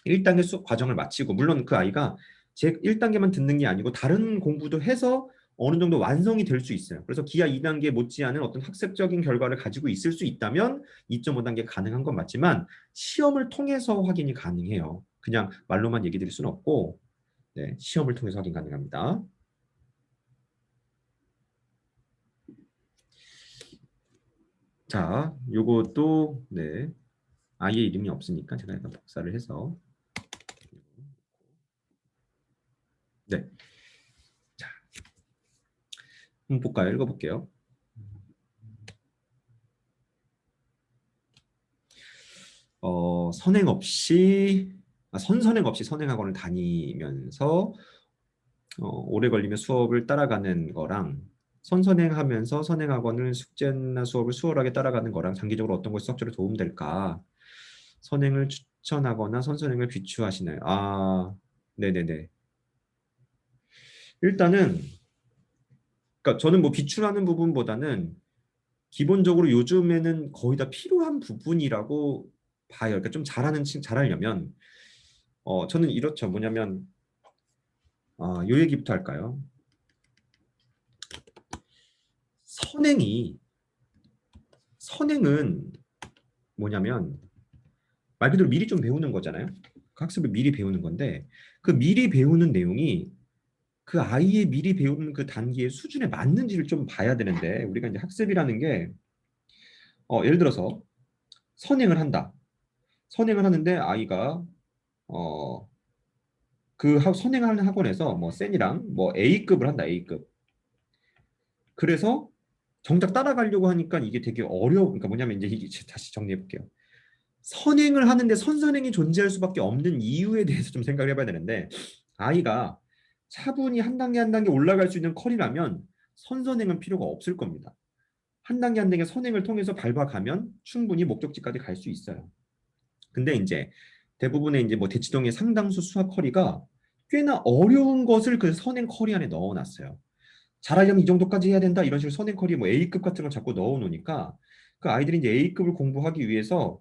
1단계 수업 과정을 마치고 물론 그 아이가 제 1단계만 듣는 게 아니고 다른 공부도 해서 어느 정도 완성이 될 수 있어요. 그래서 기하 2단계 못지않은 어떤 학습적인 결과를 가지고 있을 수 있다면 2.5단계 가능한 건 맞지만 시험을 통해서 확인이 가능해요. 그냥 말로만 얘기 드릴 수는 없고 네, 시험을 통해서 확인 가능합니다. 자, 요것도 네, 아이의 이름이 없으니까 제가 약간 복사를 해서 네, 자, 한번 볼까요? 읽어볼게요. 선행 없이 선선행 없이 선행학원을 다니면서 오래 걸리면 수업을 따라가는 거랑 선선행하면서 선행학원을 숙제나 수업을 수월하게 따라가는 거랑 장기적으로 어떤 것이 수학적으로 도움될까? 선행을 추천하거나 선선행을 비추하시나요? 아, 네네네. 일단은 그러니까 저는 뭐 비추라는 부분보다는 기본적으로 요즘에는 거의 다 필요한 부분이라고 봐요. 그러니까 좀 잘하려면 저는 이렇죠. 뭐냐면 요 얘기부터 할까요? 선행이 선행은 뭐냐면 말 그대로 미리 좀 배우는 거잖아요. 그 학습을 미리 배우는 건데 그 미리 배우는 내용이 그 아이의 미리 배우는 그 단계의 수준에 맞는지를 좀 봐야 되는데 우리가 이제 학습이라는 게 예를 들어서 선행을 한다. 선행을 하는데 아이가 어, 선행하는 학원에서 뭐 센이랑 뭐 A급을 한다. A급. 그래서 정작 따라가려고 하니까 이게 되게 그러니까 뭐냐면 이제 이게 다시 정리해 볼게요. 선행을 하는데 선선행이 존재할 수밖에 없는 이유에 대해서 좀 생각을 해봐야 되는데 아이가 차분히 한 단계 한 단계 올라갈 수 있는 컬이라면 선선행은 필요가 없을 겁니다. 한 단계 한 단계 선행을 통해서 밟아가면 충분히 목적지까지 갈 수 있어요. 근데 이제 대부분의 이제 뭐 대치동의 상당수 수학 컬이가 꽤나 어려운 것을 그 선행 컬이 안에 넣어놨어요. 잘하려면 이 정도까지 해야 된다 이런 식으로 선행 컬이 뭐 A급 같은 걸 자꾸 넣어놓으니까 그 아이들이 이제 A급을 공부하기 위해서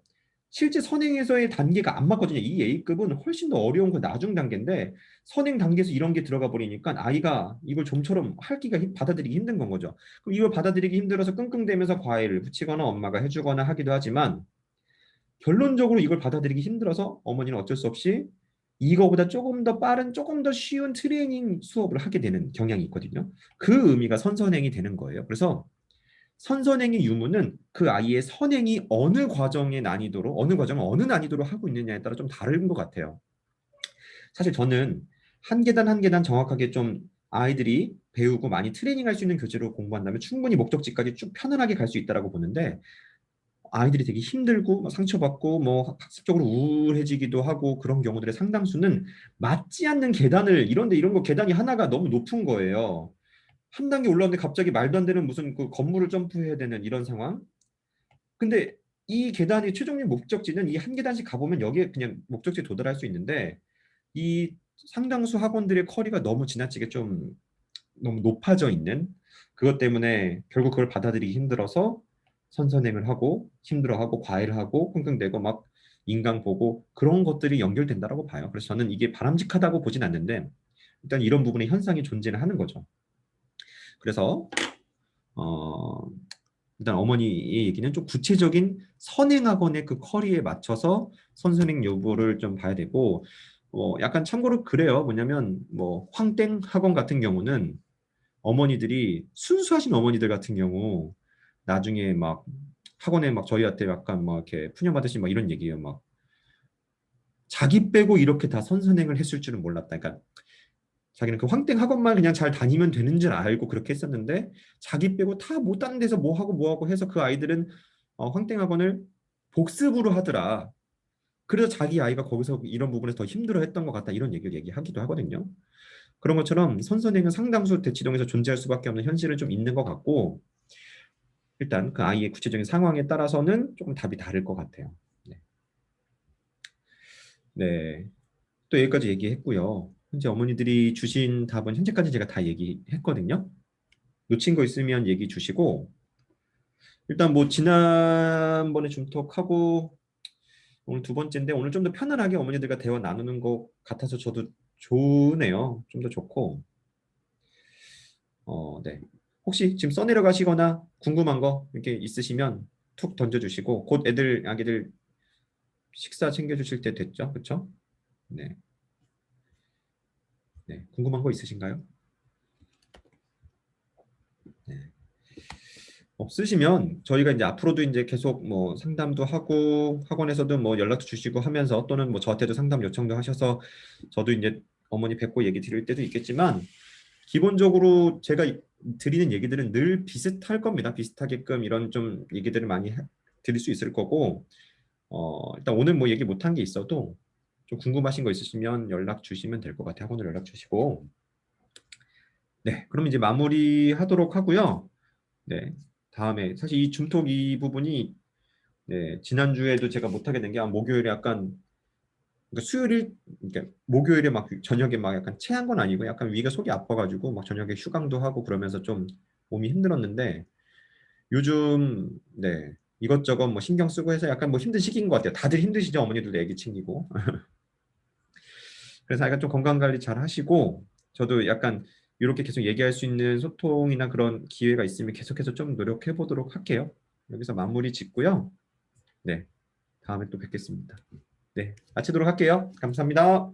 실제 선행에서의 단계가 안 맞거든요. 이 A급은 훨씬 더 어려운 그 나중 단계인데 선행 단계에서 이런 게 들어가 버리니까 아이가 이걸 좀처럼 받아들이기 힘든 건 거죠. 그럼 이걸 받아들이기 힘들어서 끙끙대면서 과외를 붙이거나 엄마가 해주거나 하기도 하지만 결론적으로 이걸 받아들이기 힘들어서 어머니는 어쩔 수 없이 이거보다 조금 더 빠른, 조금 더 쉬운 트레이닝 수업을 하게 되는 경향이 있거든요. 그 의미가 선선행이 되는 거예요. 그래서 선선행의 유무는 그 아이의 선행이 어느 과정을 어느 난이도로 하고 있느냐에 따라 좀 다른 것 같아요. 사실 저는 한 계단 한 계단 정확하게 좀 아이들이 배우고 많이 트레이닝할 수 있는 교재로 공부한다면 충분히 목적지까지 쭉 편안하게 갈 수 있다고 보는데 아이들이 되게 힘들고 상처받고 뭐 학습적으로 우울해지기도 하고 그런 경우들의 상당수는 맞지 않는 계단을 이런 거 계단이 하나가 너무 높은 거예요. 한 단계 올라오는데 갑자기 말도 안 되는 무슨 그 건물을 점프해야 되는 이런 상황. 근데 이 계단의 최종적 목적지는 이 한 계단씩 가보면 여기에 그냥 목적지에 도달할 수 있는데 이 상당수 학원들의 커리가 너무 지나치게 좀 너무 높아져 있는 그것 때문에 결국 그걸 받아들이기 힘들어서 선선행을 하고 힘들어하고 과외를 하고 끙끙대고 막 인강 보고 그런 것들이 연결된다라고 봐요. 그래서 저는 이게 바람직하다고 보진 않는데 일단 이런 부분의 현상이 존재는 하는 거죠. 그래서 어, 일단 어머니의 얘기는 좀 구체적인 선행학원의 그 커리에 맞춰서 선선행 여부를 좀 봐야 되고 약간 참고로 그래요. 뭐냐면 뭐 황땡 학원 같은 경우는 어머니들이 순수하신 어머니들 같은 경우 나중에 막 학원에 막 저희한테 약간 막 이렇게 푸념하듯이 막 이런 얘기예요. 막 자기 빼고 이렇게 다 선선행을 했을 줄은 몰랐다. 그러니까 자기는 그 황땡 학원만 그냥 잘 다니면 되는 줄 알고 그렇게 했었는데 자기 빼고 다 못 다는 데서 뭐 하고 해서 그 아이들은 황땡 학원을 복습으로 하더라. 그래서 자기 아이가 거기서 이런 부분에서 더 힘들어했던 것 같다. 이런 얘기를 얘기하기도 하거든요. 그런 것처럼 선선행은 상당수 대치동에서 존재할 수밖에 없는 현실은 좀 있는 것 같고 일단 그 아이의 구체적인 상황에 따라서는 조금 답이 다를 것 같아요. 네. 네. 또 여기까지 얘기했고요. 현재 어머니들이 주신 답은 현재까지 제가 다 얘기했거든요. 놓친 거 있으면 얘기 주시고 일단 뭐 지난번에 중톡하고 오늘 두 번째인데 오늘 좀 더 편안하게 어머니들과 대화 나누는 것 같아서 저도 좋네요. 좀 더 좋고 네. 혹시 지금 써내려가시거나 궁금한 거 이렇게 있으시면 툭 던져주시고 곧 아기들 식사 챙겨주실 때 됐죠? 그렇죠? 네. 네. 궁금한 거 있으신가요? 네. 없으시면 저희가 이제 앞으로도 이제 계속 뭐 상담도 하고 학원에서도 뭐 연락도 주시고 하면서 또는 뭐 저한테도 상담 요청도 하셔서 저도 이제 어머니 뵙고 얘기 드릴 때도 있겠지만 기본적으로 제가 드리는 얘기들은 늘 비슷할 겁니다. 비슷하게끔 이런 좀 얘기들을 많이 드릴 수 있을 거고 일단 오늘 뭐 얘기 못한 게 있어도 좀 궁금하신 거 있으시면 연락 주시면 될 것 같아요. 학원으로 연락 주시고 네, 그럼 이제 마무리 하도록 하고요. 네, 다음에 사실 이 줌톡 이 부분이 네, 지난주에도 제가 못하게 된 게 목요일에 약간 그러니까 수요일 그러니까 목요일에 막 저녁에 막 약간 체한 건 아니고 약간 위가 속이 아파가지고 막 저녁에 휴강도 하고 그러면서 좀 몸이 힘들었는데 요즘 네 이것저것 뭐 신경 쓰고 해서 약간 뭐 힘든 시기인 것 같아요. 다들 힘드시죠 어머니들도 애기 챙기고 그래서 약간 좀 건강 관리 잘 하시고 저도 약간 이렇게 계속 얘기할 수 있는 소통이나 그런 기회가 있으면 계속해서 좀 노력해 보도록 할게요. 여기서 마무리 짓고요. 네 다음에 또 뵙겠습니다. 네 마치도록 할게요. 감사합니다.